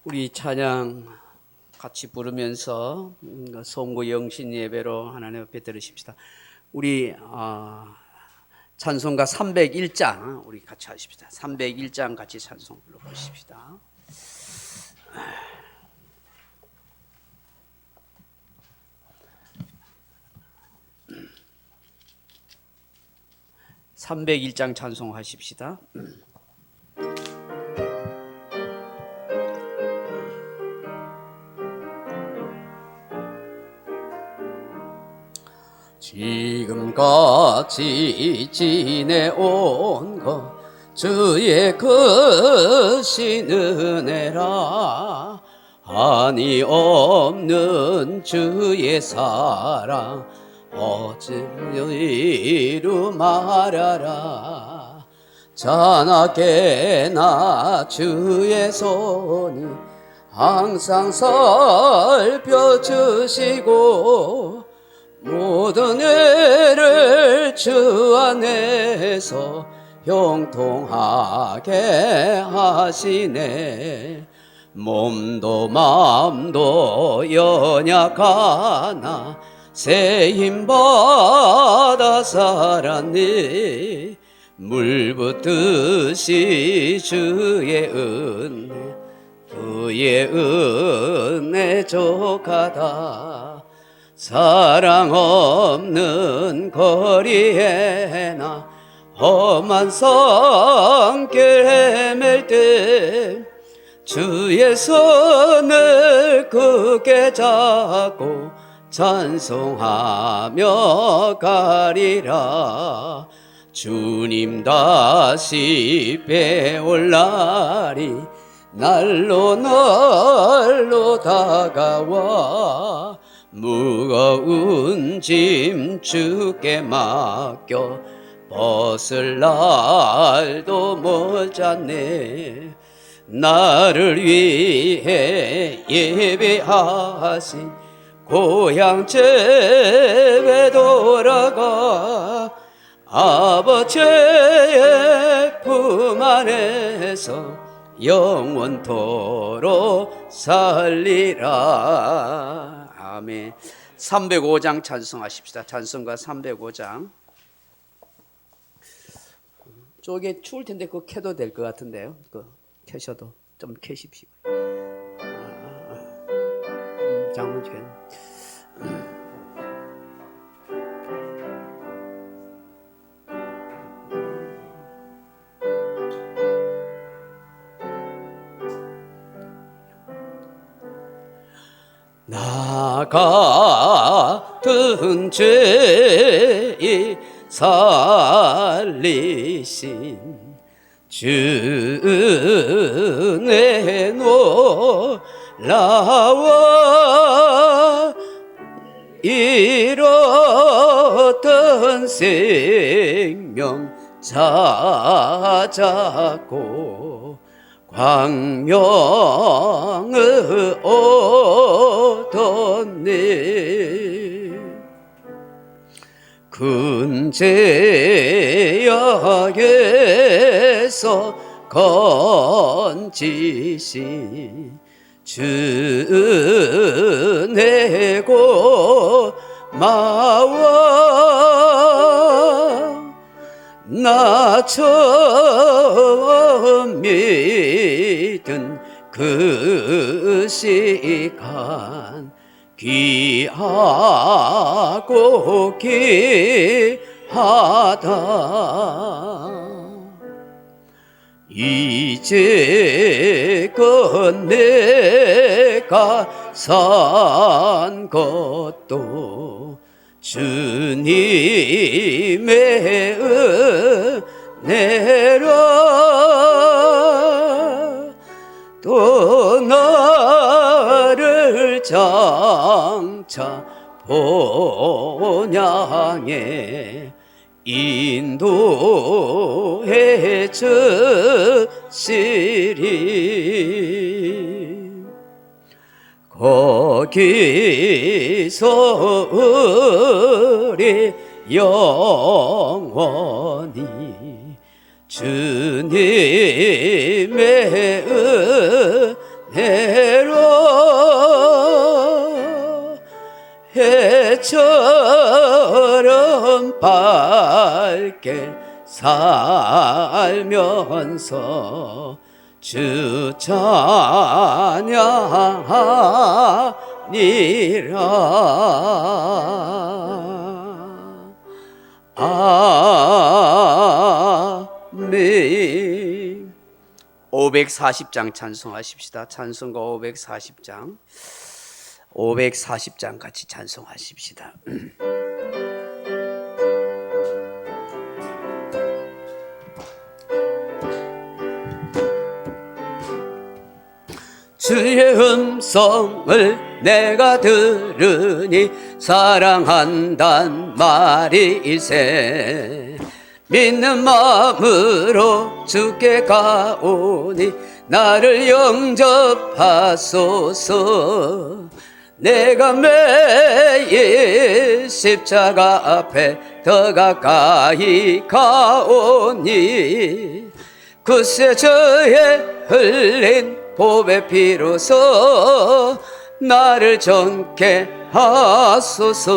우리 찬양 같이 부르면서 송구 영신 예배로 하나님 앞에 들으십시다. 우리 찬송가 301장 우리 같이 하십시다. 301장 같이 찬송 불러보십시다. (301장) 찬송하십시다. 지금까지 지내온 것 주의 크신 은혜라. 한이 없는 주의 사랑 어찌이루 말하라. 자나깨나 주의 손이 항상 살펴주시고 모든 애를 주 안에서 형통하게 하시네. 몸도 마음도 연약하나 새 힘 받아 살았네. 물 붓듯이 주의 은혜 그의 은혜 족하다. 사랑 없는 거리에 나 험한 성길 헤맬 때 주의 손을 굳게 잡고 찬송하며 가리라. 주님 다시 배올 날이 날로 다가와 무거운 짐 주께 맡겨 벗을 날도 멀잖네. 나를 위해 예배하신 고향 집에 돌아가 아버지의 품 안에서 영원토록 살리라. 아멘. 305장 찬송하십시다. 찬송가 305장. 저게 추울 텐데 그거 켜도 될 것 같은데요. 그거 켜셔도 좀 켜십시오. 장문 켜. 나 같은 죄 살리신 주 내 놀라워 잃었던 생명 찾았고 광명을 얻었네. 근제역에서 건지신 주 내고 마와 나 처음 믿은 그 시간 귀하고 귀하다. 이제껏 내가 산 것도 주님의 은혜라. 또 나를 장차 본향에 인도해 주시리. 거기서 우리 영원히 주님의 해로 해처럼 밝게 살면서 주 찬양하니라. 아멘. 540장 찬송하십시다. 찬송가 540장. 540장 같이 찬송하십시다. 주의 음성을 내가 들으니 사랑한단 말이세. 믿는 마음으로 주께 가오니 나를 영접하소서. 내가 매일 십자가 앞에 더 가까이 가오니 그새 저의 흘린 보배 피로써 나를 정케 하소서.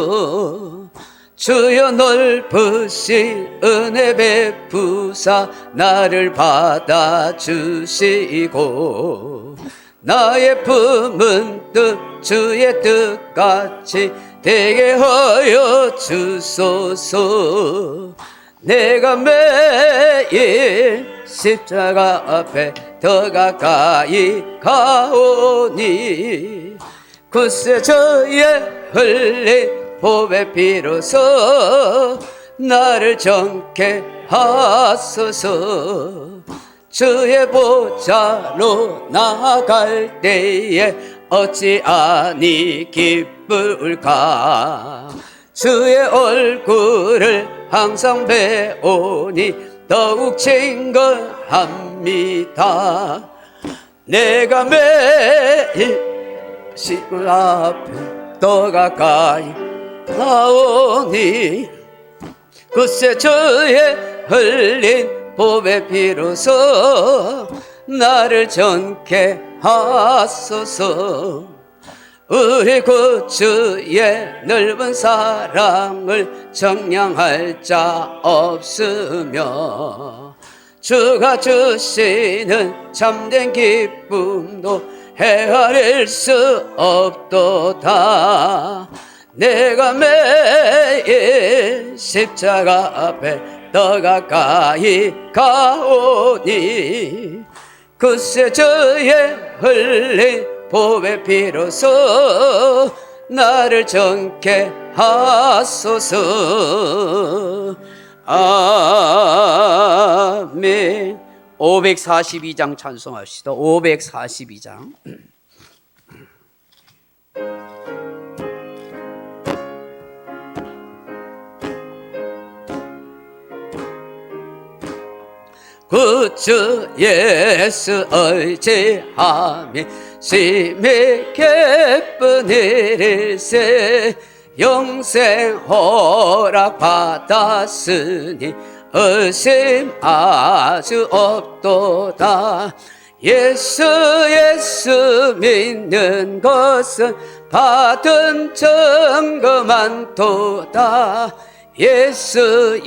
주여 넓으신 은혜 베푸사 나를 받아주시고 나의 품은 뜻 주의 뜻같이 되게 하여 주소서. 내가 매일 십자가 앞에 더 가까이 가오니 그새 저의 흘린 보배 피로써 나를 정케 하소서. 주의 보좌로 나아갈 때에 어찌 아니 기쁠까. 주의 얼굴을 항상 배우니 더욱 증거합니다. 내가 매일 시골 앞에 더 가까이 가오니 그새 저의 흘린 보배 피로써 나를 정케 하소서. 우리 구주의 넓은 사랑을 정량할 자 없으며 주가 주시는 참된 기쁨도 헤아릴 수 없도다. 내가 매일 십자가 앞에 더 가까이 가오니 그새 저의 흘린 보배 피로써 나를 정케 하소서. 아멘. 542장 찬송합시다. 542장. 구주 예수 의지하며 심히 기쁜 일일세. 영생 허락 받았으니 의심 아주 없도다. 예수 믿는 것은 받은 증거 많도다. 예수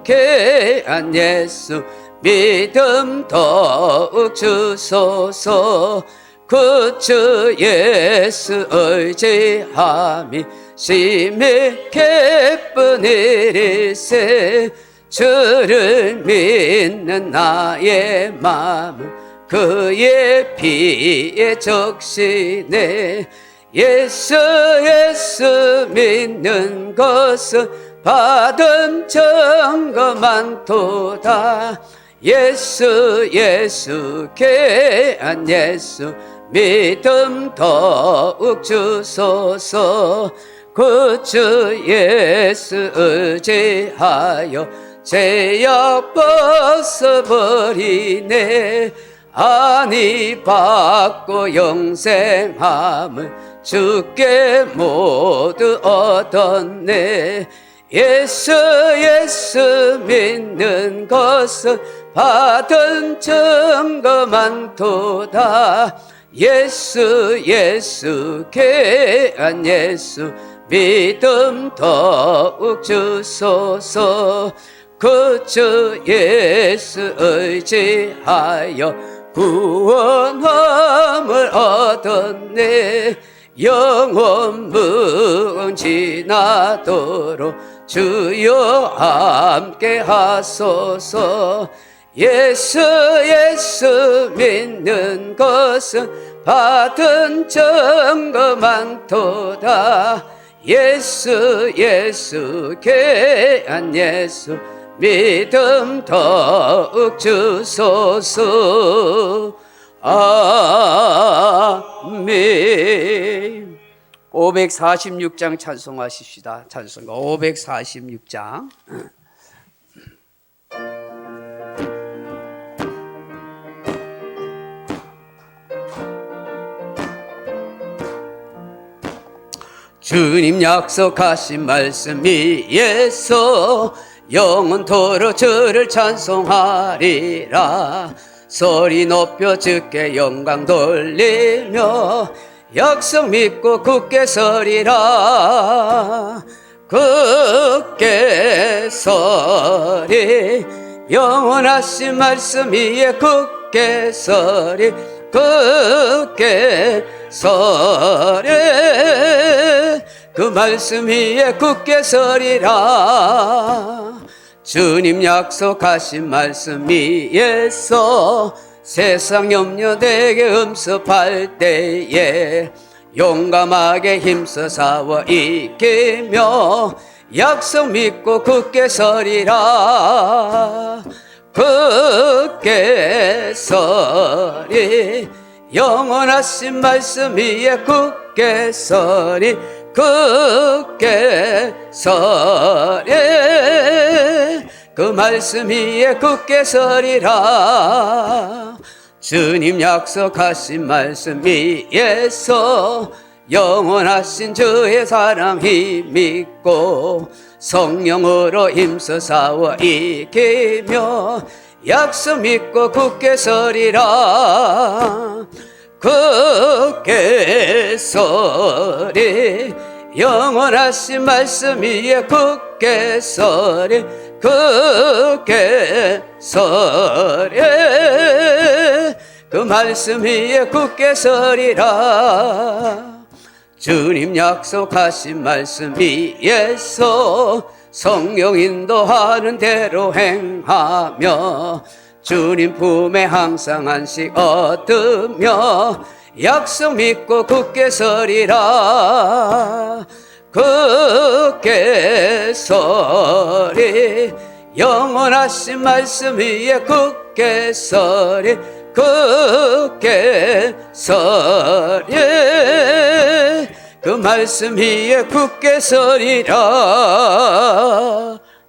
귀한 예수 믿음 더욱 주소서. 구주 예수 의지함이 심히 기쁜 일일세. 주를 믿는 나의 마음은 그의 피에 적시네. 예수 믿는 것은 받은 증거 많도다. 예수 귀한 예수 믿음 더욱 주소서. 구주 예수 의지하여 죄악 벗어버리네. 안위 받고 영생함을 주께 모두 얻었네. 예수 믿는 것은 받은 증거 많도다. 예수 예수 귀한 예수 믿음 더욱 주소서. 그 주 예수 의지하여 구원함을 얻었네. 영원 무궁지나도록 주여 함께 하소서. 예수 예수 믿는 것은 받은 증거 많도다. 예수 예수 귀한 예수 믿음 더욱 주소서. 아멘. 546장 찬송하십시다. 찬송가 546장. 주님 약속하신 말씀 위에서 영원토록 주를 찬송하리라. 소리 높여 주께 영광 돌리며 약속 믿고 굳게 서리라. 굳게 서리. 영원하신 말씀 위에 굳게 서리. 굳게 서리. 그 말씀 위에 굳게 서리라. 주님 약속하신 말씀 위에서 세상 염려 내게 음습할 때에 용감하게 힘써 싸워 이기며 약속 믿고 굳게 서리라. 굳게 서리. 영원하신 말씀 위에 굳게 서리. 굳게 서리. 그 말씀 위에 굳게 서리라. 주님 약속하신 말씀 위에서 영원하신 주의 사랑 힘입고 성령으로 힘써 싸워 이기며 약속 믿고 굳게 서리라. 굳게 서리. 영원하신 말씀 위에 굳게 서리. 굳게 서리. 그 말씀 위에 굳게 서리라. 주님 약속하신 말씀 위에서 성령 인도하는 대로 행하며 주님 품에 항상 안식 얻으며 약속 믿고 굳게 서리라. 굳게 서리. 영원하신 말씀 위에 굳게 서리. 굳게 서리. 그 말씀 위에 굳게 서리라.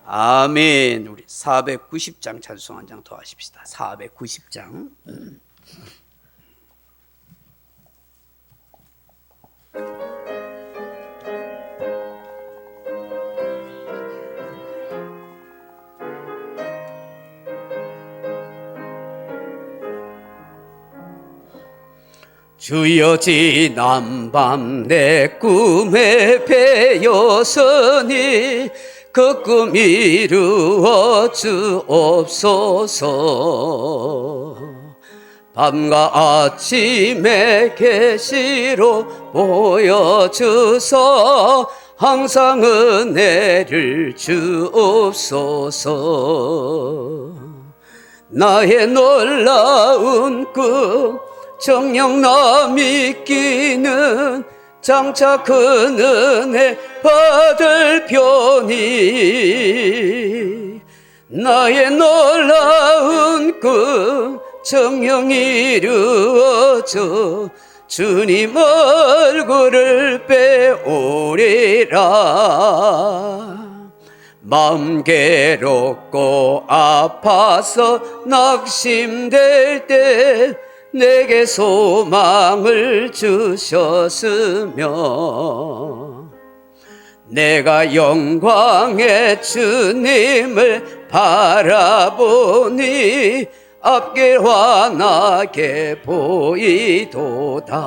아멘. 우리 490장 찬송 한 장 더 하십시다. 490장. 주여 지난 밤 내 꿈에 배였으니 그 꿈 이루어 주옵소서. 밤과 아침에 계시로 보여주소. 항상 은혜를 주옵소서. 나의 놀라운 꿈 정녕 나 믿기는 장차 큰 은혜 받을 편이. 나의 놀라운 꿈 정녕 이루어져 주님 얼굴을 빼오리라. 마음 괴롭고 아파서 낙심될 때 내게 소망을 주셨으며 내가 영광의 주님을 바라보니 앞길 환하게 보이도다.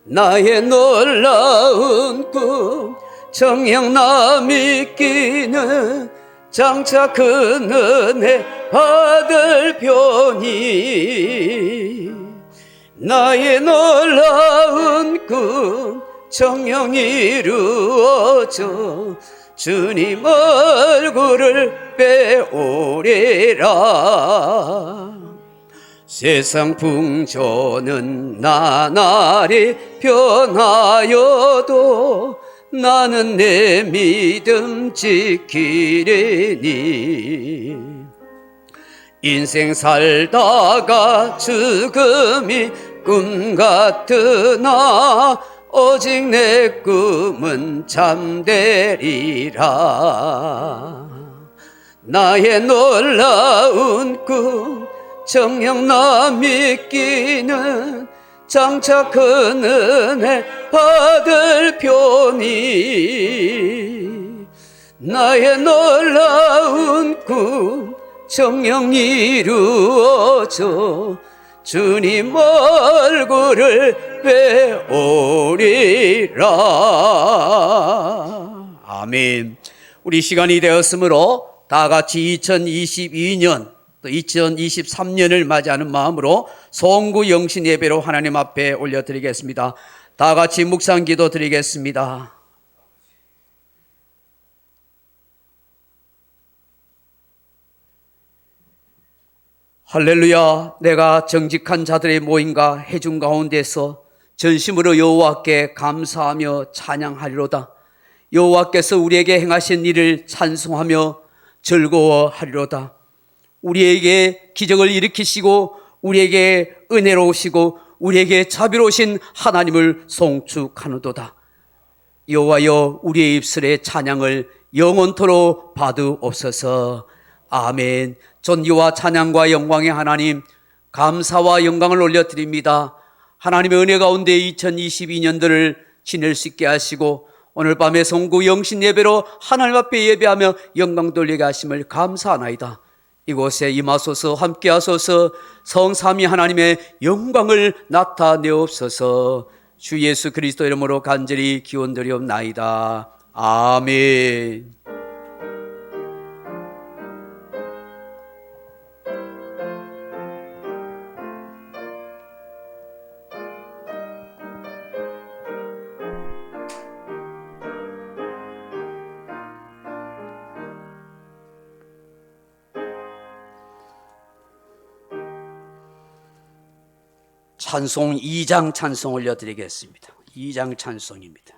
나의 놀라운 꿈 정녕 나 믿기는 장차 큰 은혜 받을 편이. 나의 놀라운 꿈 정녕 이루어져 주님 얼굴을 배우리라. 세상 풍조는 나날이 변하여도 나는 내 믿음 지키리니. 인생 살다가 죽음이 꿈 같으나 오직 내 꿈은 잠되리라. 나의 놀라운 꿈 정녕 나 믿기는 장차 큰 은혜 받을 편이. 나의 놀라운 꿈 정녕 이루어져 주님 얼굴을 배우리라. 아멘. 우리 시간이 되었으므로 다 같이 2022년 또 2023년을 맞이하는 마음으로 송구 영신 예배로 하나님 앞에 올려드리겠습니다. 다 같이 묵상 기도 드리겠습니다. 할렐루야. 내가 정직한 자들의 모임과 회중 가운데서 전심으로 여호와께 감사하며 찬양하리로다. 여호와께서 우리에게 행하신 일을 찬송하며 즐거워하리로다. 우리에게 기적을 일으키시고 우리에게 은혜로우시고 우리에게 자비로우신 하나님을 송축하노도다. 여호와여, 우리의 입술의 찬양을 영원토록 받으옵소서. 아멘. 존귀와 찬양과 영광의 하나님, 감사와 영광을 올려드립니다. 하나님의 은혜 가운데 2022년도를 지낼 수 있게 하시고 오늘 밤에 송구 영신 예배로 하나님 앞에 예배하며 영광 돌리게 하심을 감사하나이다. 이곳에 임하소서, 함께 하소서. 성삼위 하나님의 영광을 나타내옵소서. 주 예수 그리스도 이름으로 간절히 기원드리옵나이다. 아멘. 찬송 2장 찬송 올려드리겠습니다. 2장 찬송입니다.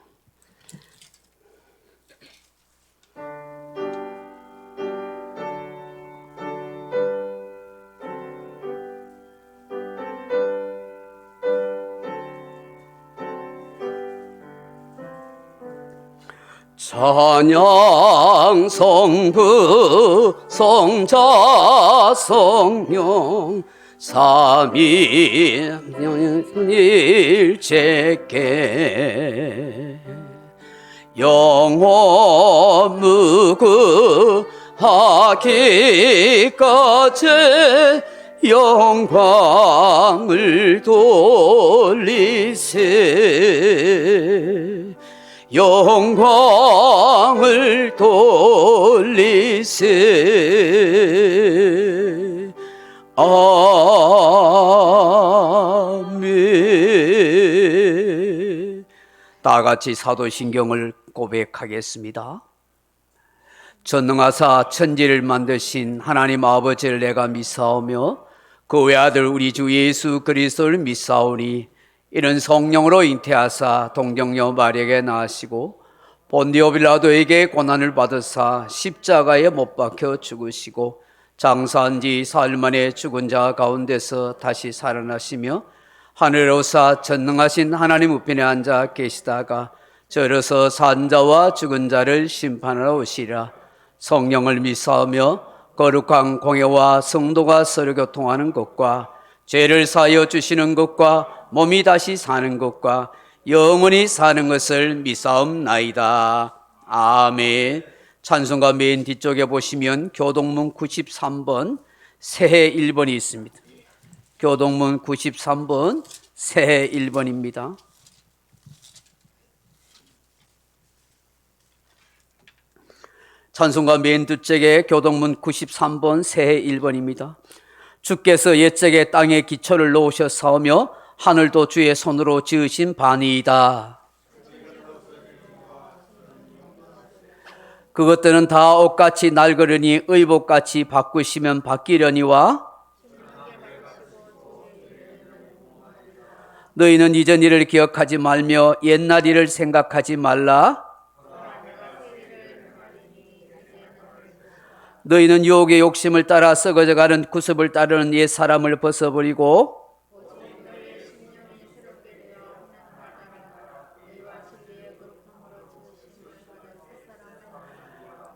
찬양 성부 성자 성령 삼위일체께 영원 무궁하기까지 영광을 돌리세. 영광을 돌리세. 아멘. 다 같이 사도신경을 고백하겠습니다. 전능하사 천지를 만드신 하나님 아버지를 내가 믿사오며 그 외아들 우리 주 예수 그리스도를 믿사오니 이는 성령으로 잉태하사 동정녀 마리아에게 낳으시고 본디오 빌라도에게 고난을 받으사 십자가에 못 박혀 죽으시고 장사한 지 사흘 만에 죽은 자 가운데서 다시 살아나시며 하늘에 오사 전능하신 하나님 우편에 앉아 계시다가 저려서 산 자와 죽은 자를 심판하러 오시리라. 성령을 믿사오며 거룩한 공회와 성도가 서로 교통하는 것과 죄를 사하여 주시는 것과 몸이 다시 사는 것과 영원히 사는 것을 믿사옵나이다. 아멘. 찬송가 맨 뒤쪽에 보시면 교동문 93번 새해 1번이 있습니다. 교동문 93번 새해 1번입니다. 찬송가 맨 둘째에 교동문 93번 새해 1번입니다. 주께서 옛적에 땅에 기초를 놓으셨사오며 하늘도 주의 손으로 지으신 바니이다. 그것들은 다 옷같이 낡으려니 의복같이 바꾸시면 바뀌려니와 너희는 이전 일을 기억하지 말며 옛날 일을 생각하지 말라. 너희는 유혹의 욕심을 따라 썩어져가는 구습을 따르는 옛 사람을 벗어버리고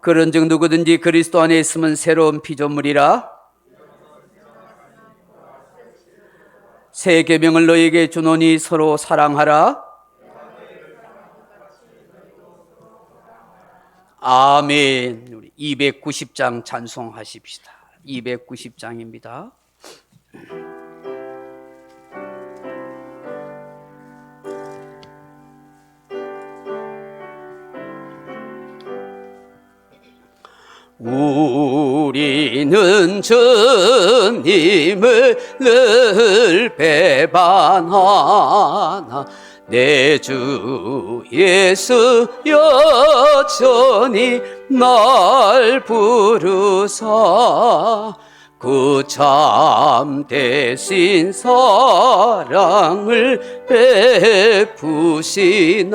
그런즉 누구든지 그리스도 안에 있으면 새로운 피조물이라. 새 계명을 너희에게 주노니 서로 사랑하라. 아멘. 우리 290장 찬송하십시다. 290장입니다. 우리는 주님을 늘 배반하나 내 주 예수 여전히 날 부르사 그 참되신 사랑을 베푸시나니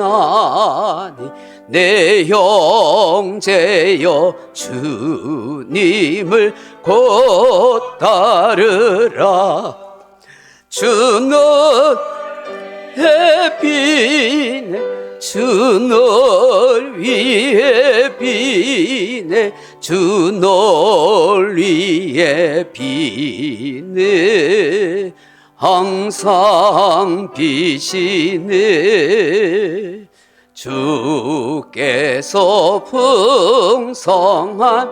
내 형제여 주님을 곧 따르라. 주는 비네 주 널 위해 비네 주 널 위해 비네 항상 비시네. 주께서 풍성한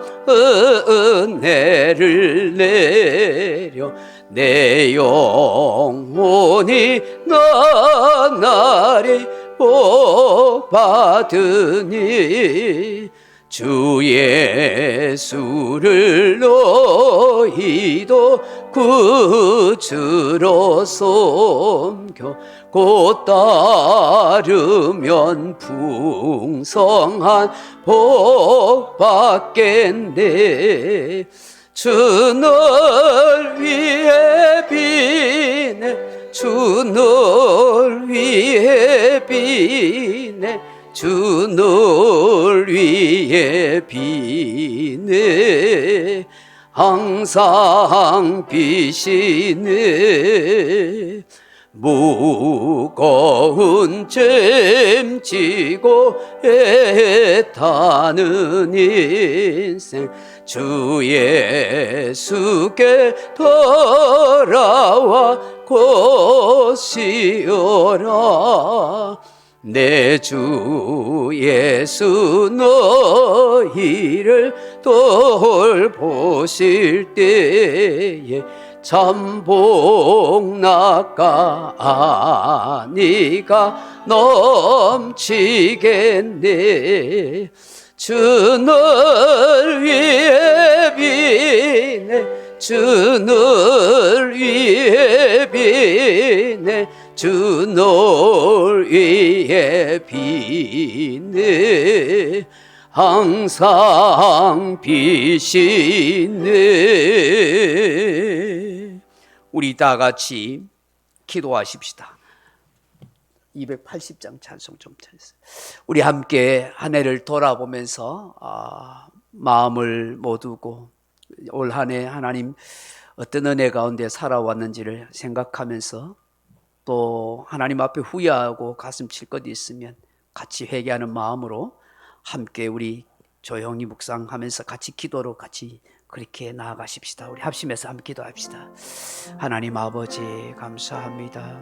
은혜를 내려 내 영혼이 나날이 복 받으니 주 예수를 너희도 구주로 섬겨 곧 따르면 풍성한 복 받겠네. 주 널 위해 비네 주 널 위해 비네 주 널 위해 비네 항상 비시네. 무거운 짐 지고 애타는 인생 주 예수께 돌아와 곧이어라. 내 주 예수 너희를 돌보실 때에 참 복락가 아니가 넘치겠네. 주 널 위해 비네 주 널 위해 비네 주 널 위해 비네 항상 비시네. 우리 다 같이 기도하십시다. 280장 찬송 좀 찾으세요. 우리 함께 한 해를 돌아보면서 마음을 모두고 올 한 해 하나님 어떤 은혜 가운데 살아왔는지를 생각하면서 또 하나님 앞에 후회하고 가슴 칠 것이 있으면 같이 회개하는 마음으로 함께 우리 조용히 묵상하면서 같이 기도로 같이 그렇게 나아가십시다. 우리 합심해서 함께 기도합시다. 하나님 아버지 감사합니다.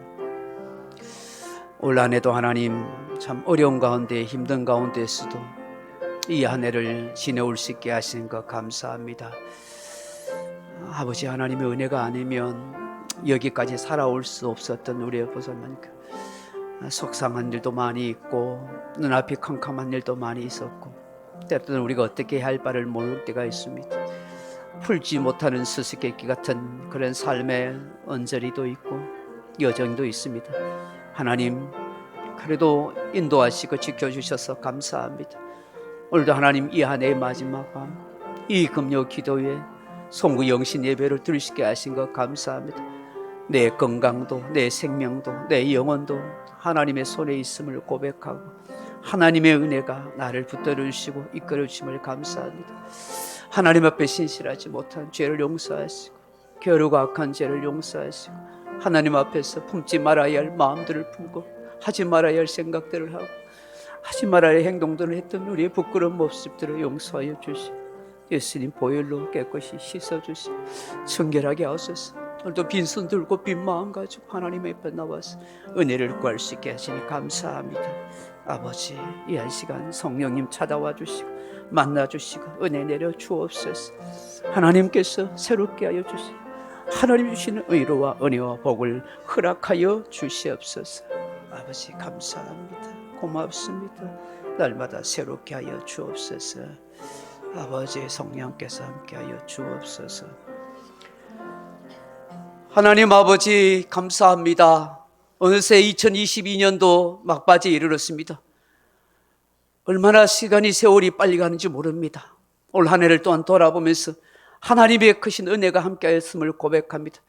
올 한 해도 하나님 참 어려운 가운데 힘든 가운데서도 이 한 해를 지내올 수 있게 하시는 것 감사합니다. 아버지 하나님의 은혜가 아니면 여기까지 살아올 수 없었던 우리의 보살만큼 속상한 일도 많이 있고 눈앞이 캄캄한 일도 많이 있었고 때로는 우리가 어떻게 해야 할 바를 모를 때가 있습니다. 풀지 못하는 수수께끼 같은 그런 삶의 언저리도 있고 여정도 있습니다. 하나님 그래도 인도하시고 지켜주셔서 감사합니다. 오늘도 하나님 이 한 해의 마지막 밤 이 금요 기도에 송구 영신 예배를 드릴 수 있게 하신 것 감사합니다. 내 건강도 내 생명도 내 영혼도 하나님의 손에 있음을 고백하고 하나님의 은혜가 나를 붙들어 주시고 이끌어 주심을 감사합니다. 하나님 앞에 신실하지 못한 죄를 용서하시고 게으르고 악한 죄를 용서하시고 하나님 앞에서 품지 말아야 할 마음들을 품고 하지 말아야 할 생각들을 하고 하지 말아야 할 행동들을 했던 우리의 부끄러운 모습들을 용서하여 주시고 예수님 보혈로 깨끗이 씻어주시고 청결하게 하소서. 오늘도 빈손 들고 빈 마음 가지고 하나님 앞에 나와서 은혜를 구할 수 있게 하시니 감사합니다. 아버지 이 한 시간 성령님 찾아와 주시고 만나 주시고 은혜 내려 주옵소서. 하나님께서 새롭게 하여 주시고 하나님 주시는 의로와 은혜와 복을 허락하여 주시옵소서. 아버지 감사합니다. 고맙습니다. 날마다 새롭게 하여 주옵소서. 아버지 성령께서 함께하여 주옵소서. 하나님 아버지 감사합니다. 어느새 2022년도 막바지에 이르렀습니다. 얼마나 시간이 세월이 빨리 가는지 모릅니다. 올 한 해를 또한 돌아보면서 하나님의 크신 은혜가 함께하였음을 고백합니다.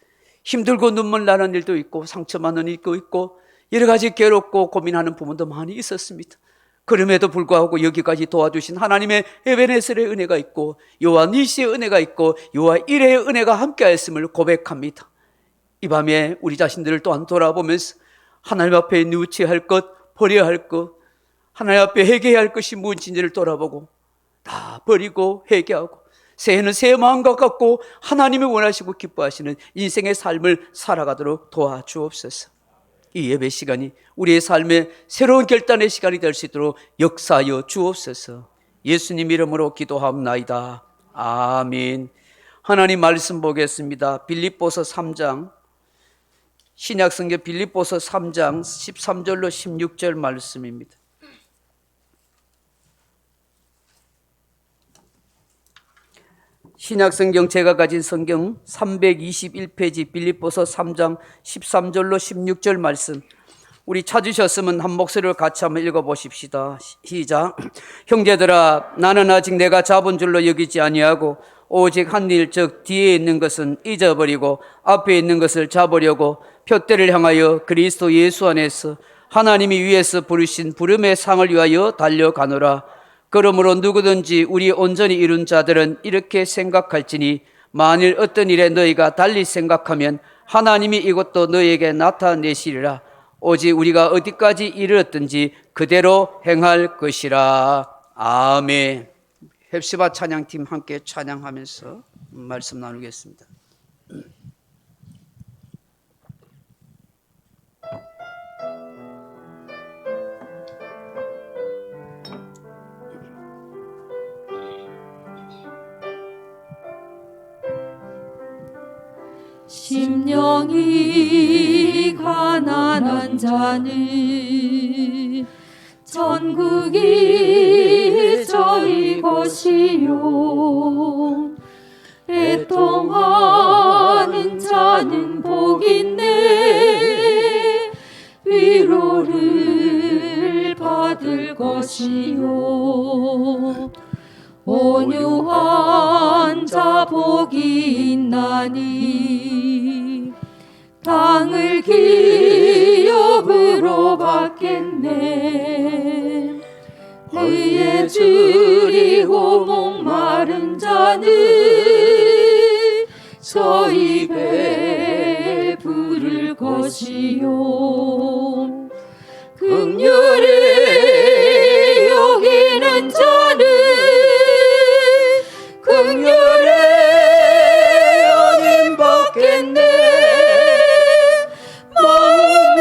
힘들고 눈물 나는 일도 있고 상처받는 일도 있고 여러 가지 괴롭고 고민하는 부분도 많이 있었습니다. 그럼에도 불구하고 여기까지 도와주신 하나님의 에베네셀의 은혜가 있고 여호와 니시의 은혜가 있고 여호와 이레의 은혜가 함께하였음을 고백합니다. 이 밤에 우리 자신들을 또한 돌아보면서 하나님 앞에 뉘우쳐야 할 것, 버려야 할 것, 하나님 앞에 회개해야 할 것이 무엇인지를 돌아보고 다 버리고 회개하고 새해는 새 마음과 같고 하나님이 원하시고 기뻐하시는 인생의 삶을 살아가도록 도와주옵소서. 이 예배 시간이 우리의 삶의 새로운 결단의 시간이 될 수 있도록 역사하여 주옵소서. 예수님 이름으로 기도하옵나이다. 아멘. 하나님 말씀 보겠습니다. 빌립보서 3장 신약성경 빌립보서 3장 13절로 16절 말씀입니다. 신약성경 제가 가진 성경 321페이지 빌립보서 3장 13절로 16절 말씀, 우리 찾으셨으면 한 목소리를 같이 한번 읽어보십시다. 시작. 형제들아 나는 아직 내가 잡은 줄로 여기지 아니하고 오직 한 일 즉 뒤에 있는 것은 잊어버리고 앞에 있는 것을 잡으려고 표대를 향하여 그리스도 예수 안에서 하나님이 위에서 부르신 부름의 상을 위하여 달려가노라. 그러므로 누구든지 우리 온전히 이룬 자들은 이렇게 생각할지니 만일 어떤 일에 너희가 달리 생각하면 하나님이 이것도 너희에게 나타내시리라. 오직 우리가 어디까지 이르렀든지 그대로 행할 것이라. 아멘. 헵시바 찬양팀 함께 찬양하면서 말씀 나누겠습니다. 심령이 가난한 자는 천국이 저희 것이요 애통하는 자는 복인데 위로를 받을 것이요 온유한 자 복이 있나니 땅을 기업으로 받겠네. 의에 줄이고 목마른 자는 저 입에 부를 것이요 긍휼히 여기는 자는 긍휼히 여김 받겠네. 마음이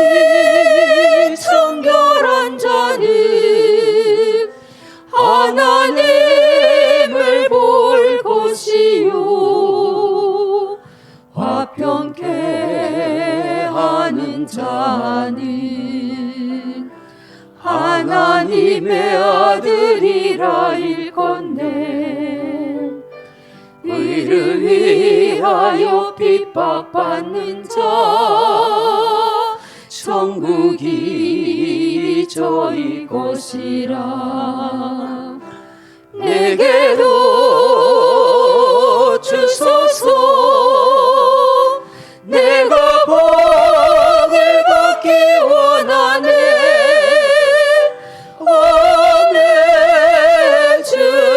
청결한 자는 하나님을 볼 것이요 사는 자는 하나님의 아들이라 일컫네. 의를 위하여 핍박받는 자 천국이 저희 것이라. 내게로 주소서. 내가 복을 받기 원하네. 아멘. 주여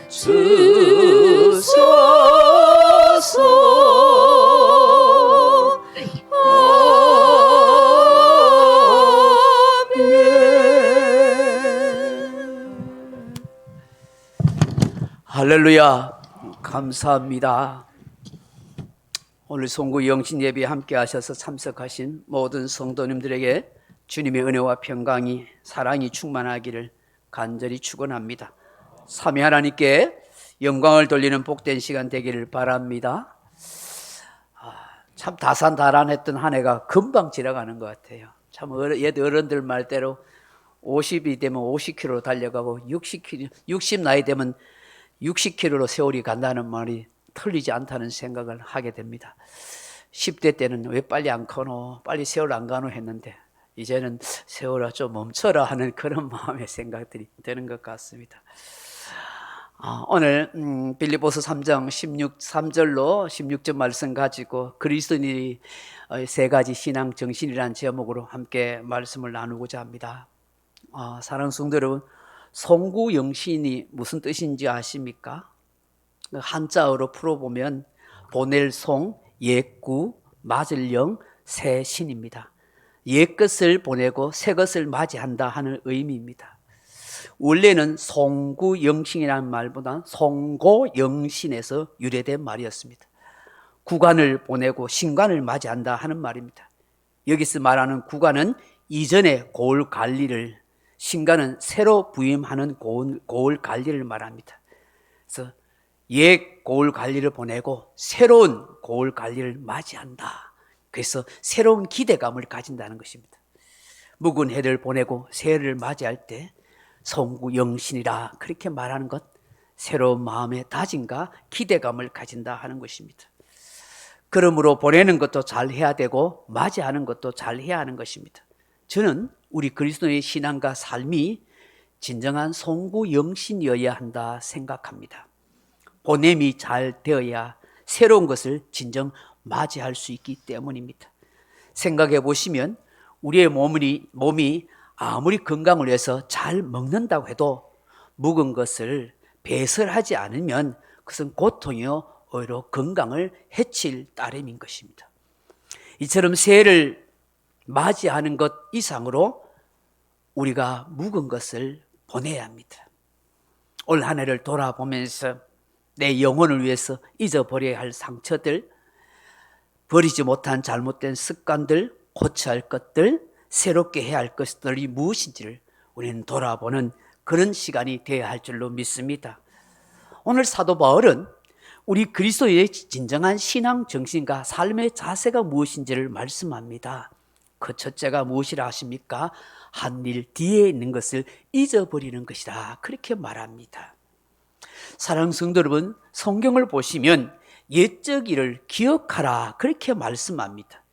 주소서. 아멘. 할렐루야. 감사합니다. 오늘 송구 영신 예배에 함께 하셔서 참석하신 모든 성도님들에게 주님의 은혜와 평강이 사랑이 충만하기를 간절히 축원합니다. 삼위 하나님께 영광을 돌리는 복된 시간 되기를 바랍니다. 참 다산다란했던 한 해가 금방 지나가는 것 같아요. 참 옛 어른들 말대로 50이 되면 50km로 달려가고 60 나이 되면 60km로 세월이 간다는 말이 틀리지 않다는 생각을 하게 됩니다. 10대 때는 왜 빨리 안 가노, 빨리 세월 안 가노 했는데 이제는 세월아 좀 멈춰라 하는 그런 마음의 생각들이 드는 것 같습니다. 오늘 빌립보서 3장 3절로 16절 말씀 가지고 그리스도인이 세 가지 신앙 정신이라는 제목으로 함께 말씀을 나누고자 합니다. 사랑하는 성도 여러분, 송구영신이 무슨 뜻인지 아십니까? 한자어로 풀어보면 보낼 송, 옛구, 맞을 영, 새 신입니다. 옛 것을 보내고 새 것을 맞이한다 하는 의미입니다. 원래는 송구영신이라는 말보다 송고영신에서 유래된 말이었습니다. 구간을 보내고 신관을 맞이한다 하는 말입니다. 여기서 말하는 구간은 이전의 고을 관리를, 신관은 새로 부임하는 고을 관리를 말합니다. 그래서 옛 고을 관리를 보내고 새로운 고을 관리를 맞이한다. 그래서 새로운 기대감을 가진다는 것입니다. 묵은 해를 보내고 새해를 맞이할 때 송구영신이라 그렇게 말하는 것, 새로운 마음의 다짐과 기대감을 가진다 하는 것입니다. 그러므로 보내는 것도 잘 해야 되고 맞이하는 것도 잘 해야 하는 것입니다. 저는 우리 그리스도의 신앙과 삶이 진정한 송구영신이어야 한다 생각합니다. 보냄이 잘 되어야 새로운 것을 진정 맞이할 수 있기 때문입니다. 생각해 보시면 우리의 몸이 아무리 건강을 위해서 잘 먹는다고 해도 묵은 것을 배설하지 않으면 그것은 고통이요 오히려 건강을 해칠 따름인 것입니다. 이처럼 새해를 맞이하는 것 이상으로 우리가 묵은 것을 보내야 합니다. 올 한 해를 돌아보면서 내 영혼을 위해서 잊어버려야 할 상처들, 버리지 못한 잘못된 습관들, 고쳐야 할 것들, 새롭게 해야 할 것들이 무엇인지를 우리는 돌아보는 그런 시간이 되어야 할 줄로 믿습니다. 오늘 사도 바울은 우리 그리스도의 진정한 신앙 정신과 삶의 자세가 무엇인지를 말씀합니다. 그 첫째가 무엇이라 하십니까? 한 일 뒤에 있는 것을 잊어버리는 것이라 그렇게 말합니다. 사랑하는 성도 여러분, 성경을 보시면 옛적 일을 기억하라 그렇게 말씀합니다.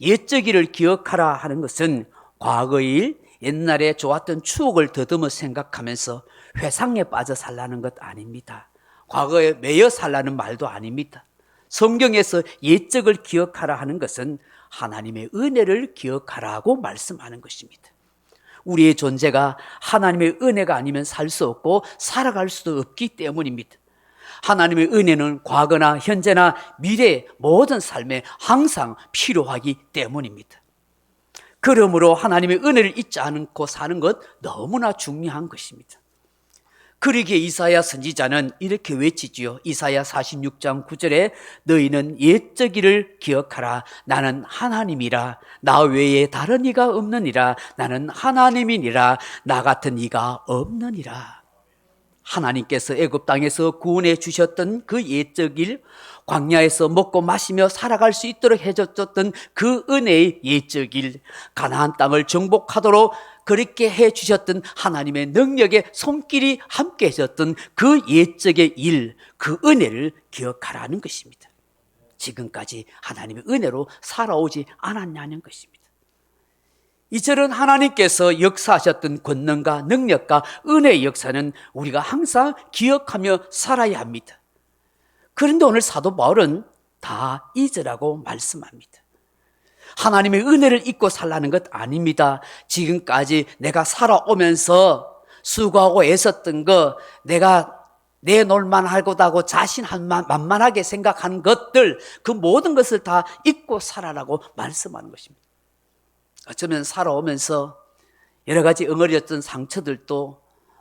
옛적 일을 기억하라 하는 것은 과거의 일, 옛날에 좋았던 추억을 더듬어 생각하면서 회상에 빠져 살라는 것 아닙니다. 과거에 매여 살라는 말도 아닙니다. 성경에서 옛적을 기억하라 하는 것은 하나님의 은혜를 기억하라고 말씀하는 것입니다. 우리의 존재가 하나님의 은혜가 아니면 살 수 없고 살아갈 수도 없기 때문입니다. 하나님의 은혜는 과거나 현재나 미래의 모든 삶에 항상 필요하기 때문입니다. 그러므로 하나님의 은혜를 잊지 않고 사는 것 너무나 중요한 것입니다. 그러기에 이사야 선지자는 이렇게 외치지요. 이사야 46장 9절에 너희는 옛적 일을 기억하라. 나는 하나님이라. 나 외에 다른 이가 없느니라. 나는 하나님이니라. 나 같은 이가 없느니라. 하나님께서 애굽 땅에서 구원해 주셨던 그 옛적 일, 광야에서 먹고 마시며 살아갈 수 있도록 해줬던 그 은혜의 예적일, 가나안 땅을 정복하도록 그렇게 해주셨던 하나님의 능력의 손길이 함께 해줬던 그 예적의 일, 그 은혜를 기억하라는 것입니다. 지금까지 하나님의 은혜로 살아오지 않았냐는 것입니다. 이처럼 하나님께서 역사하셨던 권능과 능력과 은혜의 역사는 우리가 항상 기억하며 살아야 합니다. 그런데 오늘 사도 바울은 다 잊으라고 말씀합니다. 하나님의 은혜를 잊고 살라는 것 아닙니다. 지금까지 내가 살아오면서 수고하고 애썼던 거, 내가 내놓을만 하고 자신만만하게 생각하는 것들, 그 모든 것을 다 잊고 살아라고 말씀하는 것입니다. 어쩌면 살아오면서 여러 가지 응어리였던 상처들도,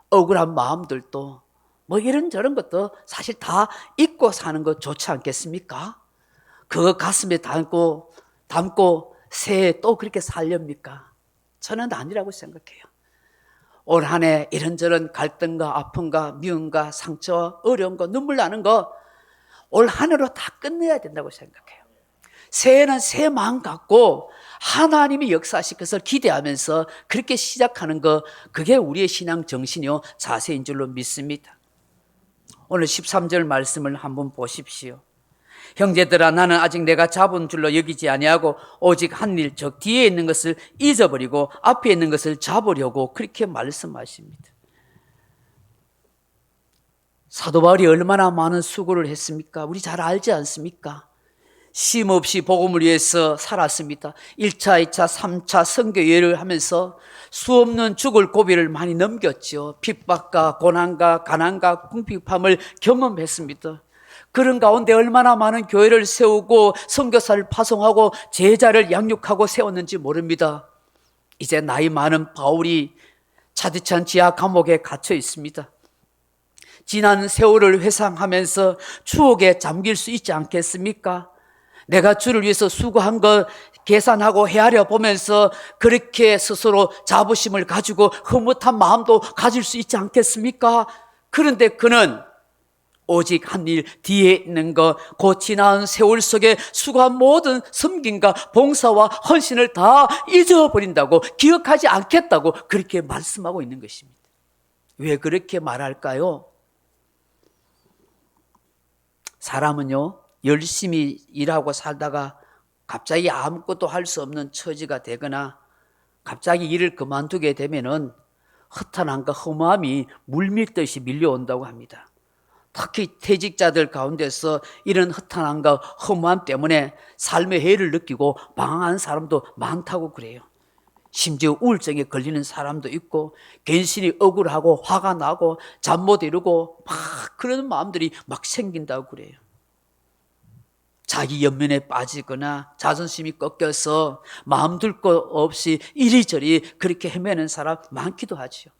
억울한 마음들도, 뭐 이런저런 것도 사실 다 잊고 사는 것 좋지 않겠습니까? 그거 가슴에 담고 새해 또 그렇게 살렵니까? 저는 아니라고 생각해요. 올 한 해 이런저런 갈등과 아픔과 미움과 상처와 어려움과 눈물 나는 거 올 한 해로 다 끝내야 된다고 생각해요. 새해는 새 마음 갖고 하나님이 역사하실 것을 기대하면서 그렇게 시작하는 거, 그게 우리의 신앙 정신이요 자세인 줄로 믿습니다. 오늘 13절 말씀을 한번 보십시오. 형제들아, 나는 아직 내가 잡은 줄로 여기지 아니하고 오직 한 일, 즉 뒤에 있는 것을 잊어버리고 앞에 있는 것을 잡으려고 그렇게 말씀하십니다. 사도 바울이 얼마나 많은 수고를 했습니까? 우리 잘 알지 않습니까? 쉼 없이 복음을 위해서 살았습니다. 1차, 2차, 3차 선교 여행을 하면서 수없는 죽을 고비를 많이 넘겼죠. 핍박과 고난과 가난과 궁핍함을 경험했습니다. 그런 가운데 얼마나 많은 교회를 세우고 선교사를 파송하고 제자를 양육하고 세웠는지 모릅니다. 이제 나이 많은 바울이 차디찬 지하 감옥에 갇혀 있습니다. 지난 세월을 회상하면서 추억에 잠길 수 있지 않겠습니까? 내가 주를 위해서 수고한 것 계산하고 헤아려 보면서 그렇게 스스로 자부심을 가지고 흐뭇한 마음도 가질 수 있지 않겠습니까? 그런데 그는 오직 한 일 뒤에 있는 것, 곧 지나온 세월 속에 수고한 모든 섬김과 봉사와 헌신을 다 잊어버린다고, 기억하지 않겠다고 그렇게 말씀하고 있는 것입니다. 왜 그렇게 말할까요? 사람은요, 열심히 일하고 살다가 갑자기 아무것도 할 수 없는 처지가 되거나 갑자기 일을 그만두게 되면은 허탄함과 허무함이 물밀듯이 밀려온다고 합니다. 특히 퇴직자들 가운데서 이런 허탄함과 허무함 때문에 삶의 해를 느끼고 방황한 사람도 많다고 그래요. 심지어 우울증에 걸리는 사람도 있고 괜시리 억울하고 화가 나고 잠 못 이루고 막 그런 마음들이 막 생긴다고 그래요. 자기 연민에 빠지거나 자존심이 꺾여서 마음 둘 것 없이 이리저리 그렇게 헤매는 사람 많기도 하죠.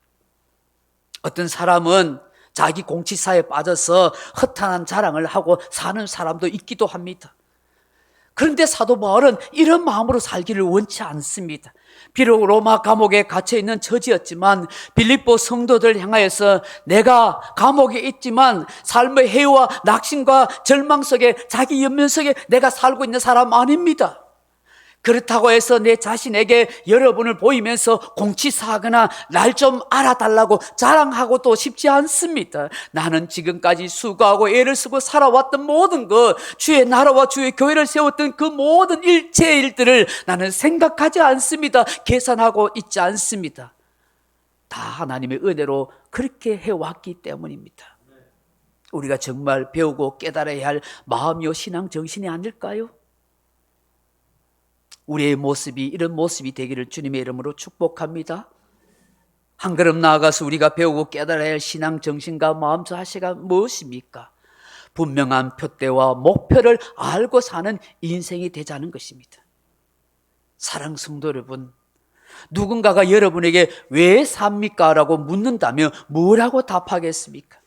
어떤 사람은 자기 공치사에 빠져서 허탄한 자랑을 하고 사는 사람도 있기도 합니다. 그런데 사도 바울은 이런 마음으로 살기를 원치 않습니다. 비록 로마 감옥에 갇혀있는 처지였지만 빌립보 성도들 향하여서 내가 감옥에 있지만 삶의 해와 낙심과 절망 속에 자기 연민 속에 내가 살고 있는 사람 아닙니다. 그렇다고 해서 내 자신에게 여러분을 보이면서 공치사하거나 날 좀 알아달라고 자랑하고도 싶지 않습니다. 나는 지금까지 수고하고 애를 쓰고 살아왔던 모든 것, 주의 나라와 주의 교회를 세웠던 그 모든 일체의 일들을 나는 생각하지 않습니다. 계산하고 있지 않습니다. 다 하나님의 은혜로 그렇게 해왔기 때문입니다. 우리가 정말 배우고 깨달아야 할 마음이요 신앙 정신이 아닐까요? 우리의 모습이 이런 모습이 되기를 주님의 이름으로 축복합니다. 한 걸음 나아가서 우리가 배우고 깨달아야 할 신앙 정신과 마음 자세가 무엇입니까? 분명한 표대와 목표를 알고 사는 인생이 되자는 것입니다. 사랑하는 성도 여러분, 누군가가 여러분에게 왜 삽니까? 라고 묻는다면 뭐라고 답하겠습니까?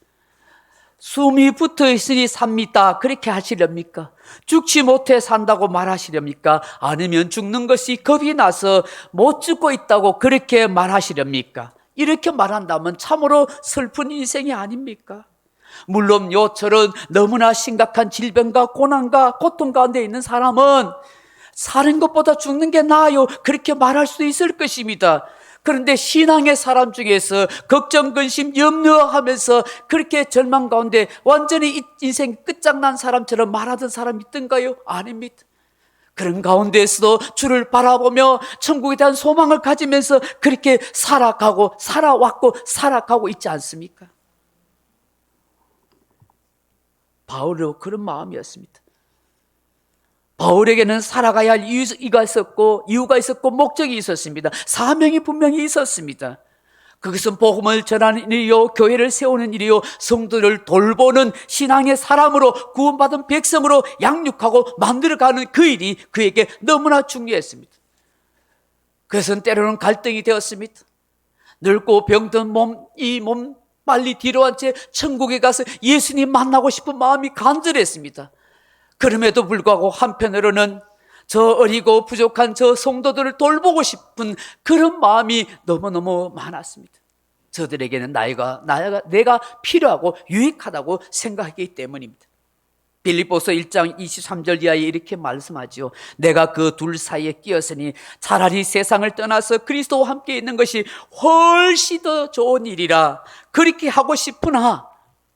숨이 붙어 있으니 삽니다. 그렇게 하시렵니까? 죽지 못해 산다고 말하시렵니까? 아니면 죽는 것이 겁이 나서 못 죽고 있다고 그렇게 말하시렵니까? 이렇게 말한다면 참으로 슬픈 인생이 아닙니까? 물론 요처럼 너무나 심각한 질병과 고난과 고통 가운데 있는 사람은 사는 것보다 죽는 게 나아요, 그렇게 말할 수도 있을 것입니다. 그런데 신앙의 사람 중에서 걱정, 근심, 염려하면서 그렇게 절망 가운데 완전히 인생 끝장난 사람처럼 말하던 사람이 있던가요? 아닙니다. 그런 가운데에서도 주를 바라보며 천국에 대한 소망을 가지면서 그렇게 살아가고 살아왔고 살아가고 있지 않습니까? 바울도 그런 마음이었습니다. 바울에게는 살아가야 할 이유가 있었고 목적이 있었습니다. 사명이 분명히 있었습니다. 그것은 복음을 전하는 일이요, 교회를 세우는 일이요, 성도를 돌보는 신앙의 사람으로 구원받은 백성으로 양육하고 만들어가는 그 일이 그에게 너무나 중요했습니다. 그것은 때로는 갈등이 되었습니다. 늙고 병든 이 몸 빨리 뒤로 한 채 천국에 가서 예수님 만나고 싶은 마음이 간절했습니다. 그럼에도 불구하고 한편으로는 저 어리고 부족한 저 성도들을 돌보고 싶은 그런 마음이 너무너무 많았습니다. 저들에게는 내가 필요하고 유익하다고 생각하기 때문입니다. 빌립보서 1장 23절 이하에 이렇게 말씀하지요. 내가 그 둘 사이에 끼었으니 차라리 세상을 떠나서 그리스도와 함께 있는 것이 훨씬 더 좋은 일이라. 그렇게 하고 싶으나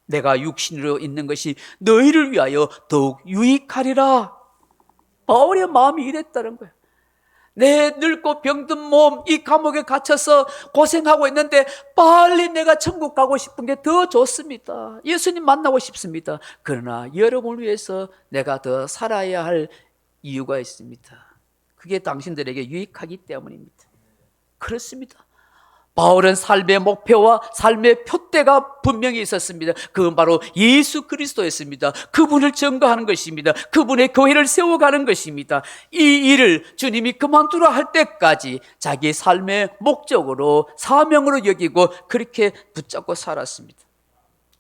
내가 육신으로 있는 것이 너희를 위하여 더욱 유익하리라. 바울의 마음이 이랬다는 거예요. 내 늙고 병든 몸, 이 감옥에 갇혀서 고생하고 있는데 빨리 내가 천국 가고 싶은 게 더 좋습니다. 예수님 만나고 싶습니다. 그러나 여러분을 위해서 내가 더 살아야 할 이유가 있습니다. 그게 당신들에게 유익하기 때문입니다. 그렇습니다. 바울은 삶의 목표와 삶의 표대가 분명히 있었습니다. 그건 바로 예수 그리스도였습니다. 그분을 증거하는 것입니다. 그분의 교회를 세워가는 것입니다. 이 일을 주님이 그만두라 할 때까지 자기 삶의 목적으로 사명으로 여기고 그렇게 붙잡고 살았습니다.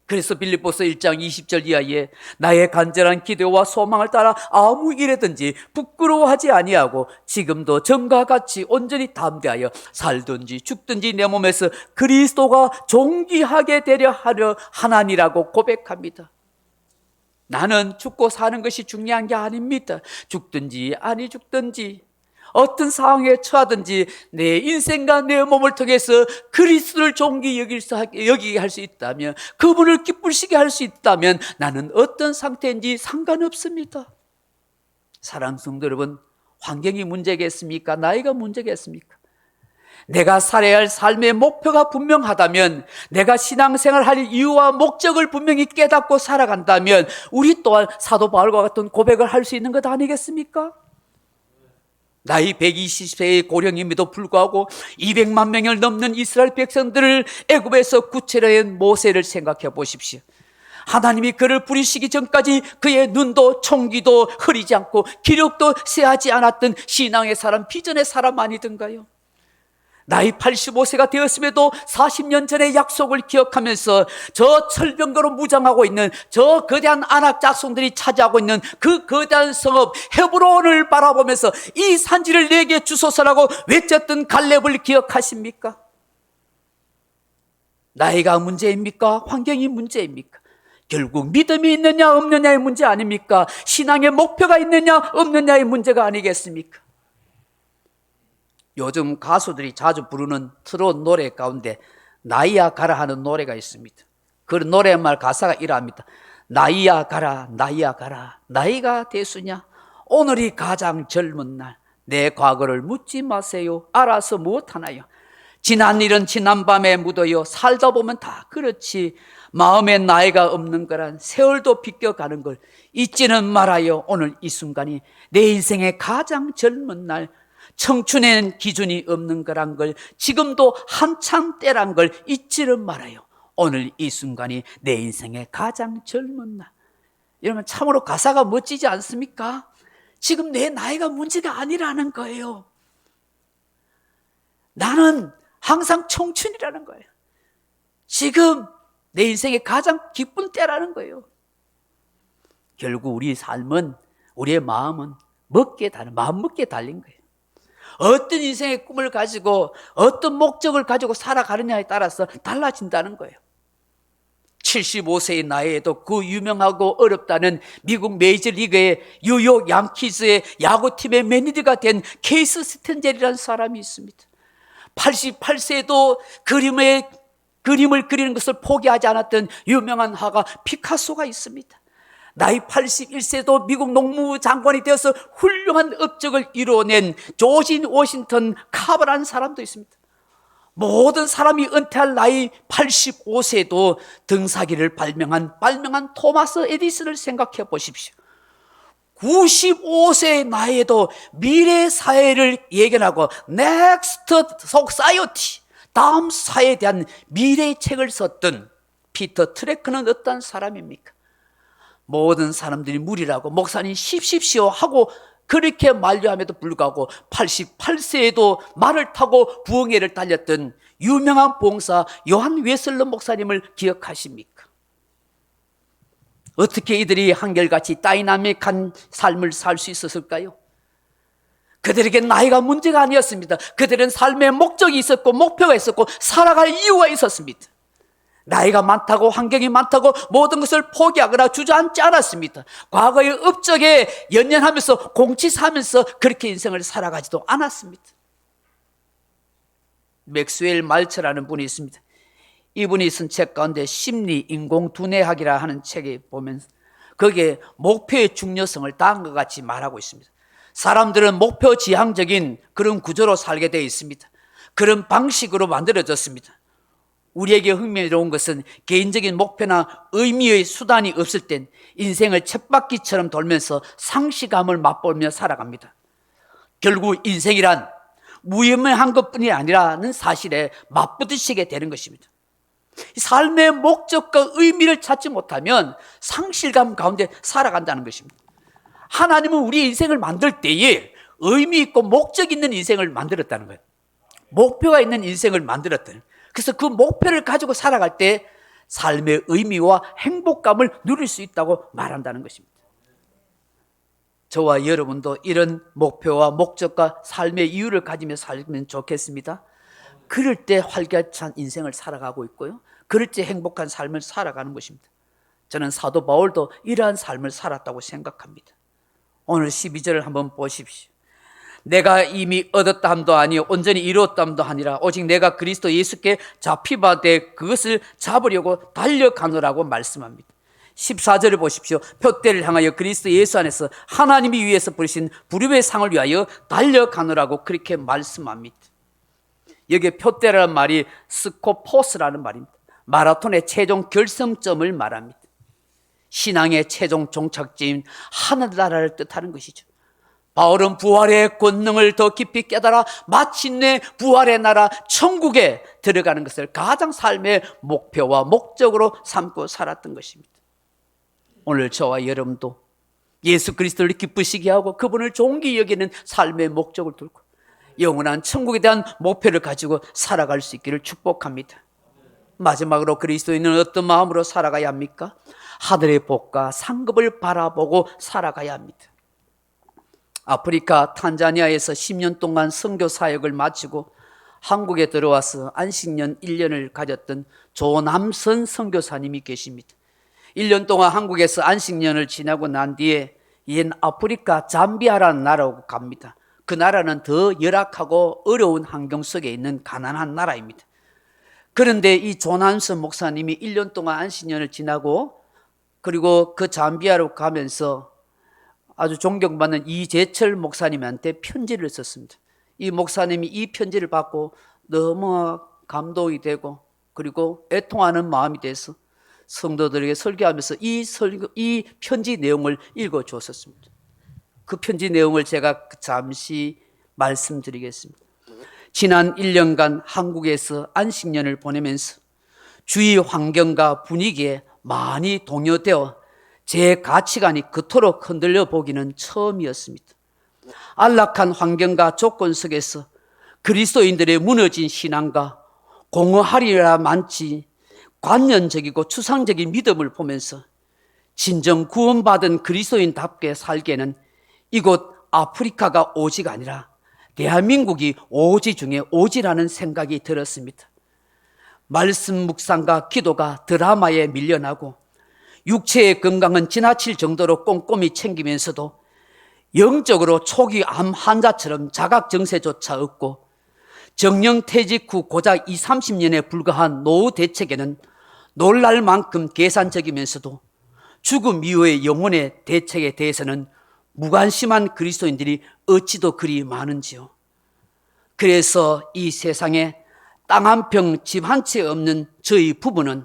그래서 빌립보서 1장 20절 이하에 나의 간절한 기도와 소망을 따라 아무 일에든지 부끄러워하지 아니하고 지금도 전과 같이 온전히 담대하여 살든지 죽든지 내 몸에서 그리스도가 존귀하게 되려 하려 하나니라고 고백합니다. 나는 죽고 사는 것이 중요한 게 아닙니다. 죽든지 아니 죽든지 어떤 상황에 처하든지 내 인생과 내 몸을 통해서 그리스도를 존귀 여기게 할 수 있다면, 그분을 기쁘시게 할 수 있다면 나는 어떤 상태인지 상관없습니다. 사랑하는 성도 여러분, 환경이 문제겠습니까? 나이가 문제겠습니까? 내가 살아야 할 삶의 목표가 분명하다면, 내가 신앙생활 할 이유와 목적을 분명히 깨닫고 살아간다면 우리 또한 사도 바울과 같은 고백을 할 수 있는 것 아니겠습니까? 나이 120세의 고령임에도 불구하고 200만 명을 넘는 이스라엘 백성들을 애굽에서 구출해낸 모세를 생각해 보십시오. 하나님이 그를 부리시기 전까지 그의 눈도 총기도 흐리지 않고 기력도 쇠하지 않았던 신앙의 사람, 비전의 사람 아니던가요? 나이 85세가 되었음에도 40년 전의 약속을 기억하면서 저 철병거로 무장하고 있는 저 거대한 아낙 자손들이 차지하고 있는 그 거대한 성읍 헤브론을 바라보면서 이 산지를 내게 주소서라고 외쳤던 갈렙을 기억하십니까? 나이가 문제입니까? 환경이 문제입니까? 결국 믿음이 있느냐 없느냐의 문제 아닙니까? 신앙의 목표가 있느냐 없느냐의 문제가 아니겠습니까? 요즘 가수들이 자주 부르는 트롯 노래 가운데 나이야 가라 하는 노래가 있습니다. 그 노래말 가사가 이러합니다. 나이야 가라 나이야 가라 나이가 대수냐 오늘이 가장 젊은 날 내 과거를 묻지 마세요. 알아서 무엇하나요? 지난 일은 지난 밤에 묻어요. 살다 보면 다 그렇지. 마음에 나이가 없는 거란 세월도 비껴가는 걸 잊지는 말아요. 오늘 이 순간이 내 인생의 가장 젊은 날, 청춘에는 기준이 없는 거란 걸, 지금도 한참 때란 걸 잊지는 말아요. 오늘 이 순간이 내 인생의 가장 젊은 날. 여러분, 참으로 가사가 멋지지 않습니까? 지금 내 나이가 문제가 아니라는 거예요. 나는 항상 청춘이라는 거예요. 지금 내 인생의 가장 기쁜 때라는 거예요. 결국 우리 삶은, 우리의 마음은 마음 먹기에 달린 거예요. 어떤 인생의 꿈을 가지고 어떤 목적을 가지고 살아가느냐에 따라서 달라진다는 거예요. 75세의 나이에도 그 유명하고 어렵다는 미국 메이저리그의 뉴욕 양키즈의 야구팀의 매니저가 된 케이스 스탠젤이라는 사람이 있습니다. 88세에도 그림을 그리는 것을 포기하지 않았던 유명한 화가 피카소가 있습니다. 나이 81세도 미국 농무부 장관이 되어서 훌륭한 업적을 이루어낸 조지 워싱턴 카버라는 사람도 있습니다. 모든 사람이 은퇴할 나이 85세도 등사기를 발명한 토마스 에디슨을 생각해 보십시오. 95세의 나이에도 미래 사회를 예견하고 Next Society, 다음 사회에 대한 미래의 책을 썼던 피터 트레크는 어떤 사람입니까? 모든 사람들이 무리라고 목사님 쉽십시오 하고 그렇게 만류함에도 불구하고 88세에도 말을 타고 부흥회를 달렸던 유명한 봉사 요한 웨슬러 목사님을 기억하십니까? 어떻게 이들이 한결같이 다이나믹한 삶을 살 수 있었을까요? 그들에게 나이가 문제가 아니었습니다. 그들은 삶의 목적이 있었고 목표가 있었고 살아갈 이유가 있었습니다. 나이가 많다고 환경이 많다고 모든 것을 포기하거나 주저앉지 않았습니다. 과거의 업적에 연연하면서 공치사하면서 그렇게 인생을 살아가지도 않았습니다. 맥스웰 말처라는 분이 있습니다. 이분이 쓴 책 가운데 심리 인공두뇌학이라 하는 책에 보면 거기에 목표의 중요성을 다음과 같이 말하고 있습니다. 사람들은 목표 지향적인 그런 구조로 살게 되어 있습니다. 그런 방식으로 만들어졌습니다. 우리에게 흥미로운 것은 개인적인 목표나 의미의 수단이 없을 땐 인생을 쳇바퀴처럼 돌면서 상실감을 맛보며 살아갑니다. 결국 인생이란 무의미한 것뿐이 아니라는 사실에 맞부딪히게 되는 것입니다. 삶의 목적과 의미를 찾지 못하면 상실감 가운데 살아간다는 것입니다. 하나님은 우리 인생을 만들 때에 의미 있고 목적 있는 인생을 만들었다는 거예요. 목표가 있는 인생을 만들었다는 거예요. 그래서 그 목표를 가지고 살아갈 때 삶의 의미와 행복감을 누릴 수 있다고 말한다는 것입니다. 저와 여러분도 이런 목표와 목적과 삶의 이유를 가지며 살면 좋겠습니다. 그럴 때 활기찬 인생을 살아가고 있고요. 그럴 때 행복한 삶을 살아가는 것입니다. 저는 사도 바울도 이러한 삶을 살았다고 생각합니다. 오늘 12절을 한번 보십시오. 내가 이미 얻었다 함도 아니요 온전히 이루었다 함도 아니라 오직 내가 그리스도 예수께 잡히바되 그것을 잡으려고 달려가노라고 말씀합니다. 14절을 보십시오. 표대를 향하여 그리스도 예수 안에서 하나님이 위에서 부르신 부름의 상을 위하여 달려가노라고 그렇게 말씀합니다. 여기에 표대라는 말이 스코포스라는 말입니다. 마라톤의 최종 결승점을 말합니다. 신앙의 최종 종착지인 하늘나라를 뜻하는 것이죠. 바울은 부활의 권능을 더 깊이 깨달아 마침내 부활의 나라 천국에 들어가는 것을 가장 삶의 목표와 목적으로 삼고 살았던 것입니다. 오늘 저와 여러분도 예수 그리스도를 기쁘시게 하고 그분을 존귀히 여기는 삶의 목적을 두고 영원한 천국에 대한 목표를 가지고 살아갈 수 있기를 축복합니다. 마지막으로 그리스도인은 어떤 마음으로 살아가야 합니까? 하늘의 복과 상급을 바라보고 살아가야 합니다. 아프리카 탄자니아에서 10년 동안 선교 사역을 마치고 한국에 들어와서 안식년 1년을 가졌던 조남선 선교사님이 계십니다. 1년 동안 한국에서 안식년을 지나고 난 뒤에 옛 아프리카 잠비아라는 나라로 갑니다. 그 나라는 더 열악하고 어려운 환경 속에 있는 가난한 나라입니다. 그런데 이 조남선 목사님이 1년 동안 안식년을 지나고 그리고 그 잠비아로 가면서 아주 존경받는 이재철 목사님한테 편지를 썼습니다. 이 목사님이 이 편지를 받고 너무 감동이 되고 그리고 애통하는 마음이 돼서 성도들에게 설교하면서 이 편지 내용을 읽어주었습니다. 그 편지 내용을 제가 잠시 말씀드리겠습니다. 지난 1년간 한국에서 안식년을 보내면서 주위 환경과 분위기에 많이 동요되어 제 가치관이 그토록 흔들려 보기는 처음이었습니다. 안락한 환경과 조건 속에서 그리스도인들의 무너진 신앙과 공허하리라 많지 관념적이고 추상적인 믿음을 보면서 진정 구원받은 그리스도인답게 살기에는 이곳 아프리카가 오지가 아니라 대한민국이 오지 중에 오지라는 생각이 들었습니다. 말씀 묵상과 기도가 드라마에 밀려나고 육체의 건강은 지나칠 정도로 꼼꼼히 챙기면서도 영적으로 초기 암 환자처럼 자각정세조차 없고 정년퇴직 후 고작 20, 30년에 불과한 노후 대책에는 놀랄 만큼 계산적이면서도 죽음 이후의 영혼의 대책에 대해서는 무관심한 그리스도인들이 어찌도 그리 많은지요. 그래서 이 세상에 땅 한 평 집 한 채 없는 저희 부부는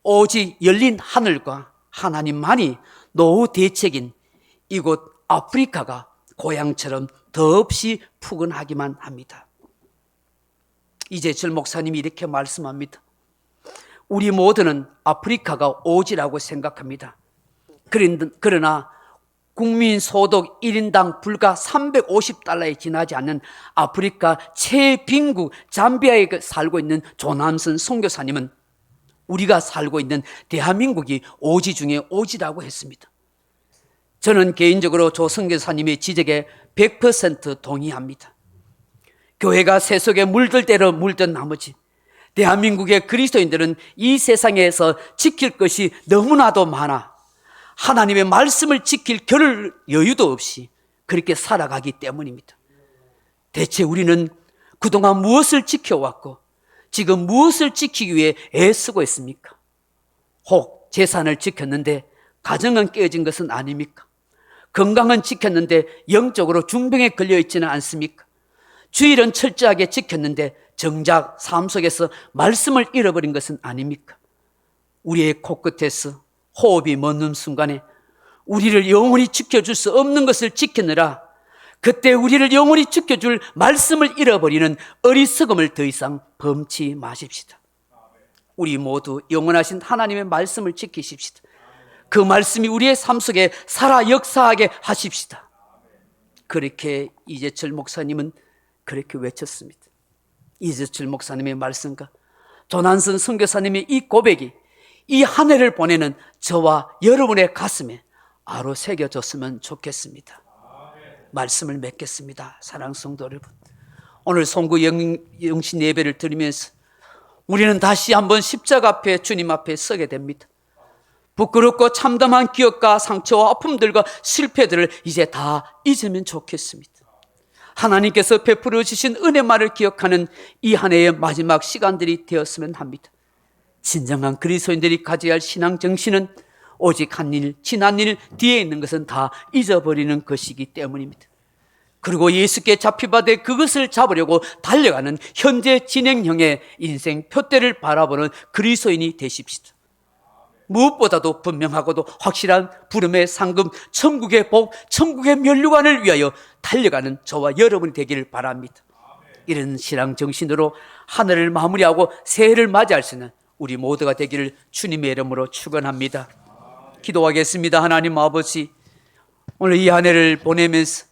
오직 열린 하늘과 하나님만이 노후 대책인 이곳 아프리카가 고향처럼 더없이 푸근하기만 합니다. 이재철 목사님이 이렇게 말씀합니다. 우리 모두는 아프리카가 오지라고 생각합니다. 그러나 국민 소득 1인당 불과 350달러에 지나지 않는 아프리카 최빈국 잠비아에 살고 있는 조남선 선교사님은 우리가 살고 있는 대한민국이 오지 중에 오지라고 했습니다. 저는 개인적으로 조 선교사님의 지적에 100% 동의합니다. 교회가 세속에 물들 대로 물든 나머지 대한민국의 그리스도인들은 이 세상에서 지킬 것이 너무나도 많아 하나님의 말씀을 지킬 겨를 여유도 없이 그렇게 살아가기 때문입니다. 대체 우리는 그동안 무엇을 지켜왔고 지금 무엇을 지키기 위해 애쓰고 있습니까? 혹 재산을 지켰는데 가정은 깨어진 것은 아닙니까? 건강은 지켰는데 영적으로 중병에 걸려 있지는 않습니까? 주일은 철저하게 지켰는데 정작 삶 속에서 말씀을 잃어버린 것은 아닙니까? 우리의 코끝에서 호흡이 멎는 순간에 우리를 영원히 지켜줄 수 없는 것을 지키느라 그때 우리를 영원히 지켜줄 말씀을 잃어버리는 어리석음을 더 이상 범치 마십시다. 우리 모두 영원하신 하나님의 말씀을 지키십시다. 그 말씀이 우리의 삶 속에 살아 역사하게 하십시다. 그렇게 이재철 목사님은 그렇게 외쳤습니다. 이재철 목사님의 말씀과 조난선 선교사님의 이 고백이 이 한 해를 보내는 저와 여러분의 가슴에 아로 새겨졌으면 좋겠습니다. 말씀을 맺겠습니다. 사랑하는 성도 여러분, 오늘 송구 영신 예배를 드리면서 우리는 다시 한번 십자가 앞에 주님 앞에 서게 됩니다. 부끄럽고 참담한 기억과 상처와 아픔들과 실패들을 이제 다 잊으면 좋겠습니다. 하나님께서 베풀어 주신 은혜만을 기억하는 이 한 해의 마지막 시간들이 되었으면 합니다. 진정한 그리스도인들이 가져야 할 신앙 정신은 오직 한 일, 지난 일, 뒤에 있는 것은 다 잊어버리는 것이기 때문입니다. 그리고 예수께 잡히받아 그것을 잡으려고 달려가는 현재 진행형의 인생 표대를 바라보는 그리스도인이 되십시다. 무엇보다도 분명하고도 확실한 부름의 상급, 천국의 복, 천국의 면류관을 위하여 달려가는 저와 여러분이 되기를 바랍니다. 이런 신앙 정신으로 하늘을 마무리하고 새해를 맞이할 수 있는 우리 모두가 되기를 주님의 이름으로 축원합니다. 기도하겠습니다. 하나님 아버지, 오늘 이 한 해를 보내면서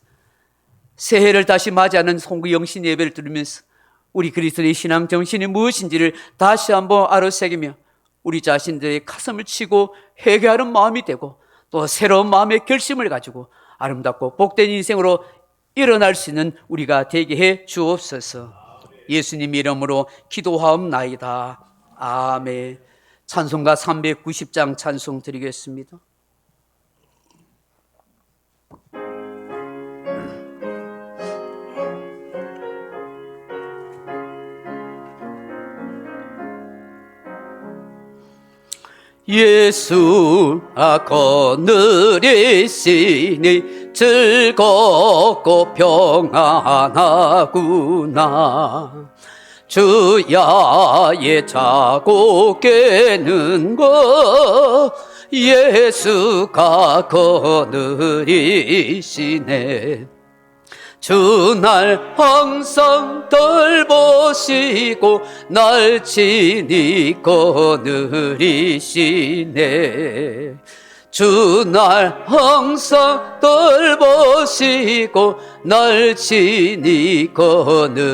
새해를 다시 맞이하는 송구 영신 예배를 들으면서 우리 그리스도의 신앙 정신이 무엇인지를 다시 한번 알아새기며 우리 자신들의 가슴을 치고 회개하는 마음이 되고 또 새로운 마음의 결심을 가지고 아름답고 복된 인생으로 일어날 수 있는 우리가 되게 해 주옵소서. 예수님 이름으로 기도하옵나이다. 아멘. 찬송가 390장 찬송 드리겠습니다. 예수 거느리시니 즐겁고 평안하구나. 주야에 자고 깨는 것 예수가 거느리시네. 주날 항상 돌보시고 날 친히 거느리시네. 주날 항상 돌보시고 날 친히 거느리시네.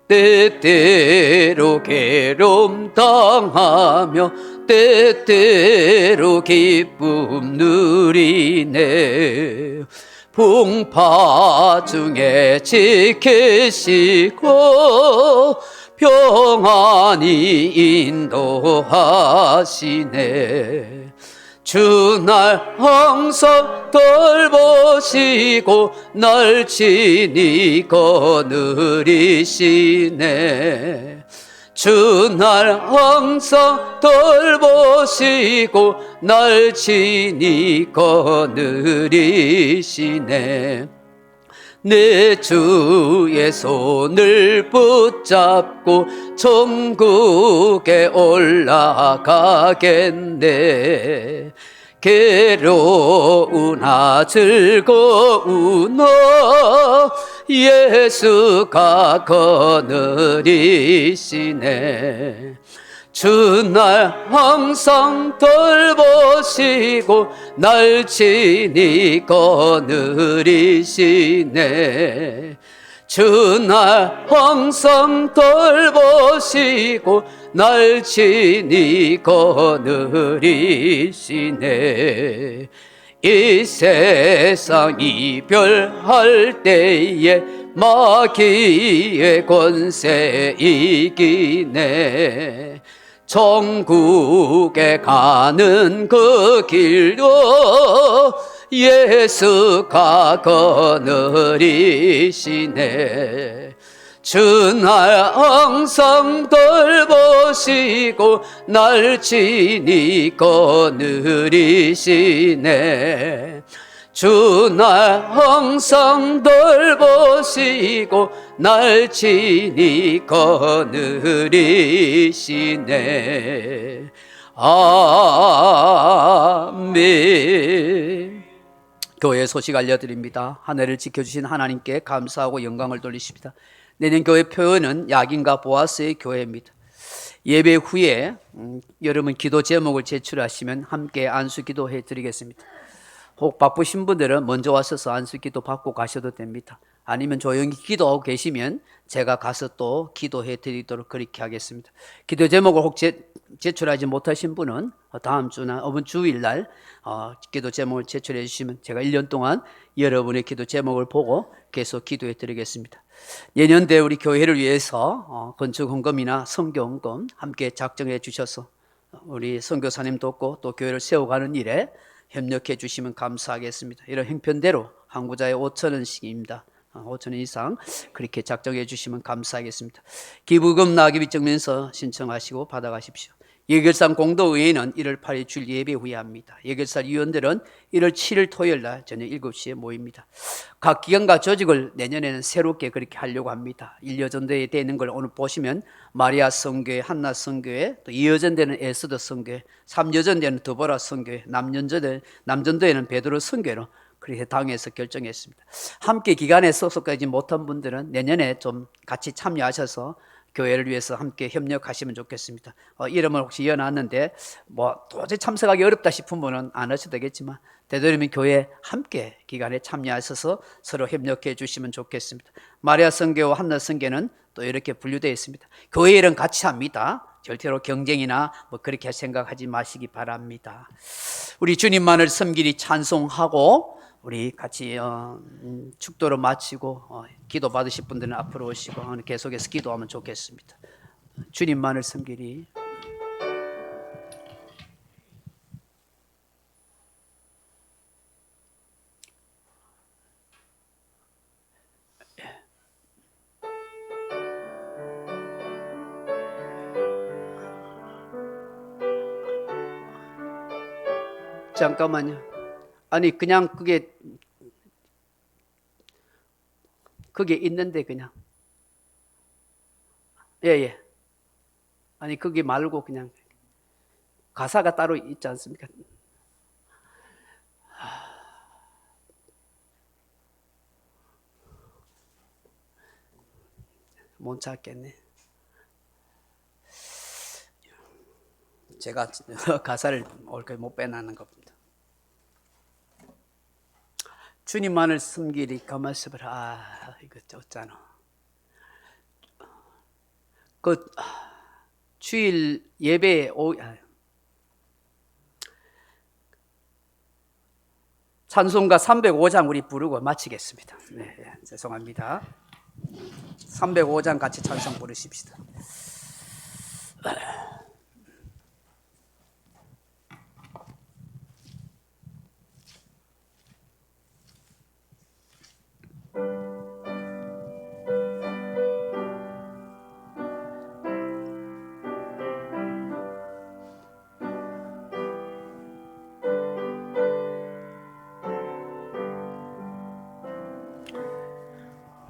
때때로 괴로움 당하며 때때로 기쁨 누리네. 풍파 중에 지키시고 평안히 인도하시네. 주 날 항상 돌보시고 날 친히 거느리시네. 주 날 항상 돌보시고 날 친히 거느리시네. 내 주의 손을 붙잡고 천국에 올라가겠네. 괴로우나 즐거우나 예수가 거느리시네. 주 날 항상 돌보시고 날 친히 거느리시네. 주 날 항상 돌보시고 날 친히 거느리시네. 이 세상 이별할 때에 마귀의 권세 이기네. 천국에 가는 그 길도 예수가 거느리시네. 주 날 항상 돌보시고 날 친히 거느리시네. 주 날 항상 돌보시고 날 친히 거느리시네. 아멘. 교회 소식 알려드립니다. 한 해를 지켜주신 하나님께 감사하고 영광을 돌리십니다. 내년 교회 표어는 야긴과 보아스의 교회입니다. 예배 후에 여러분 기도 제목을 제출하시면 함께 안수 기도해 드리겠습니다. 혹 바쁘신 분들은 먼저 와셔서 안수 기도 받고 가셔도 됩니다. 아니면 조용히 기도하고 계시면 제가 가서 또 기도해 드리도록 그렇게 하겠습니다. 기도 제목을 혹 제출하지 못하신 분은 다음 주나 이번 주일날 기도 제목을 제출해 주시면 제가 1년 동안 여러분의 기도 제목을 보고 계속 기도해 드리겠습니다. 내년도에 우리 교회를 위해서 건축 헌금이나 선교 헌금 함께 작정해 주셔서 우리 선교사님 돕고 또 교회를 세워가는 일에 협력해 주시면 감사하겠습니다. 이런 형편대로 한 구자에 5,000원씩입니다. 5,000원 이상 그렇게 작정해 주시면 감사하겠습니다. 기부금 나기비 증명서 신청하시고 받아가십시오. 예결산 공도의회는 1월 8일 주일 예배 후에 합니다. 예결산 위원들은 1월 7일 토요일 날 저녁 7시에 모입니다. 각 기관과 조직을 내년에는 새롭게 그렇게 하려고 합니다. 1여전도에 되는 걸 오늘 보시면 마리아 성교회, 한나 성교회, 또 2여전도에는 에스더 성교회, 3여전도에는 드보라 성교회, 남전도에는 베드로 성교회로 그렇게 당에서 결정했습니다. 함께 기간에 소속하지 못한 분들은 내년에 좀 같이 참여하셔서 교회를 위해서 함께 협력하시면 좋겠습니다. 이름을 혹시 이어놨는데 도저히 참석하기 어렵다 싶은 분은 안 하셔도 되겠지만 되도록이면 교회 함께 기간에 참여하셔서 서로 협력해 주시면 좋겠습니다. 마리아 성교와 한나 성교는 또 이렇게 분류되어 있습니다. 교회 일은 같이 합니다. 절대로 경쟁이나 그렇게 생각하지 마시기 바랍니다. 우리 주님만을 섬기리 찬송하고 우리 같이 축도를 마치고 기도 받으실 분들은 앞으로 오시고 계속해서 기도하면 좋겠습니다. 주님만을 섬기리. 잠깐만요. 아니 그냥 그게 있는데 그냥 예. 아니 그게 말고 그냥 가사가 따로 있지 않습니까? 못 찾겠네. 제가 가사를 옳게 못 빼내는 겁니다. 주님만을 섬기리 가만있어 봐라. 이거 어쩌나. 그 주일 예배 찬송가 305장 우리 부르고 마치겠습니다. 네, 죄송합니다. 305장 같이 찬송 부르십시다.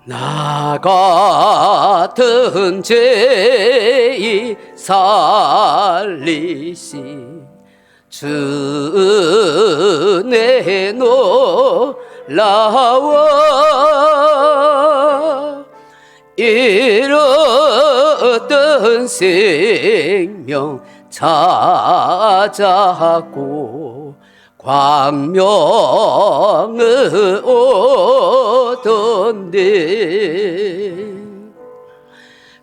나 같은 죄인 살리시 주 내놓으라와 잃었던 생명 찾았고 광명을 얻었네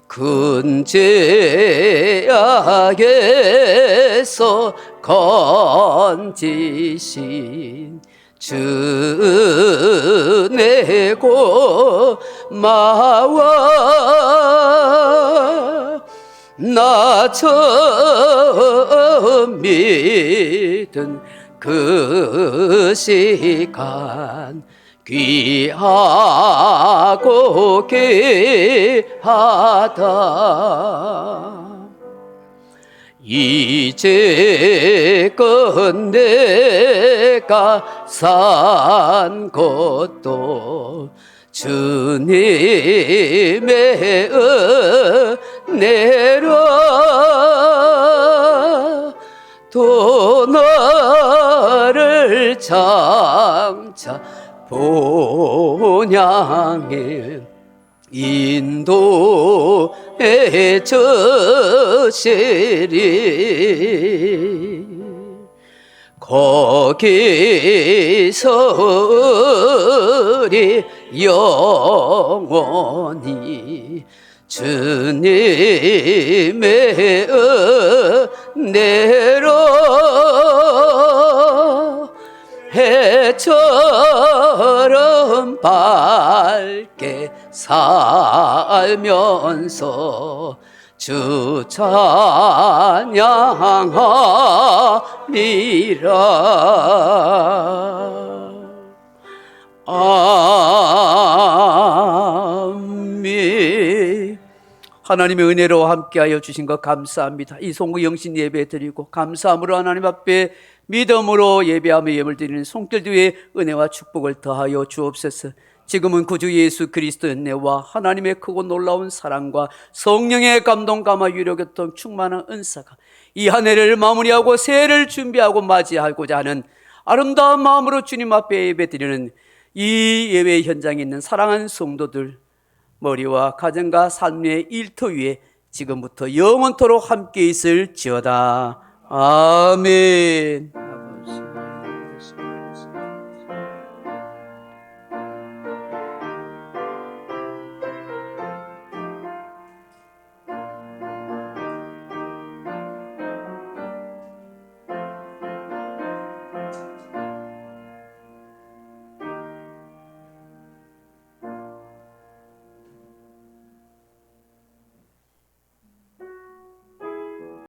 큰 죄악에서 건지신 주 내고 마와 나 처음 믿은 그 시간 귀하고 귀하다 이제껏 내가 산 것도 주님의 은혜라 또 너를 장차 본향에 인도해 주시리 거기서 우리 영원히 주님의 은혜로 해처럼 밝게 살면서 주 찬양하리라. 아멘. 하나님의 은혜로 함께하여 주신 것 감사합니다. 이 송구 영신 예배 드리고 감사함으로 하나님 앞에 믿음으로 예배하며 예물 드리는 손길들의 은혜와 축복을 더하여 주옵소서. 지금은 구주 예수 그리스도의 은혜와 하나님의 크고 놀라운 사랑과 성령의 감동 감화 유력했던 충만한 은사가 이 한 해를 마무리하고 새해를 준비하고 맞이하고자 하는 아름다운 마음으로 주님 앞에 예배 드리는 이 예배 현장에 있는 사랑하는 성도들 머리와 가정과 삶의 일터 위에 지금부터 영원토록 함께 있을지어다. 아멘.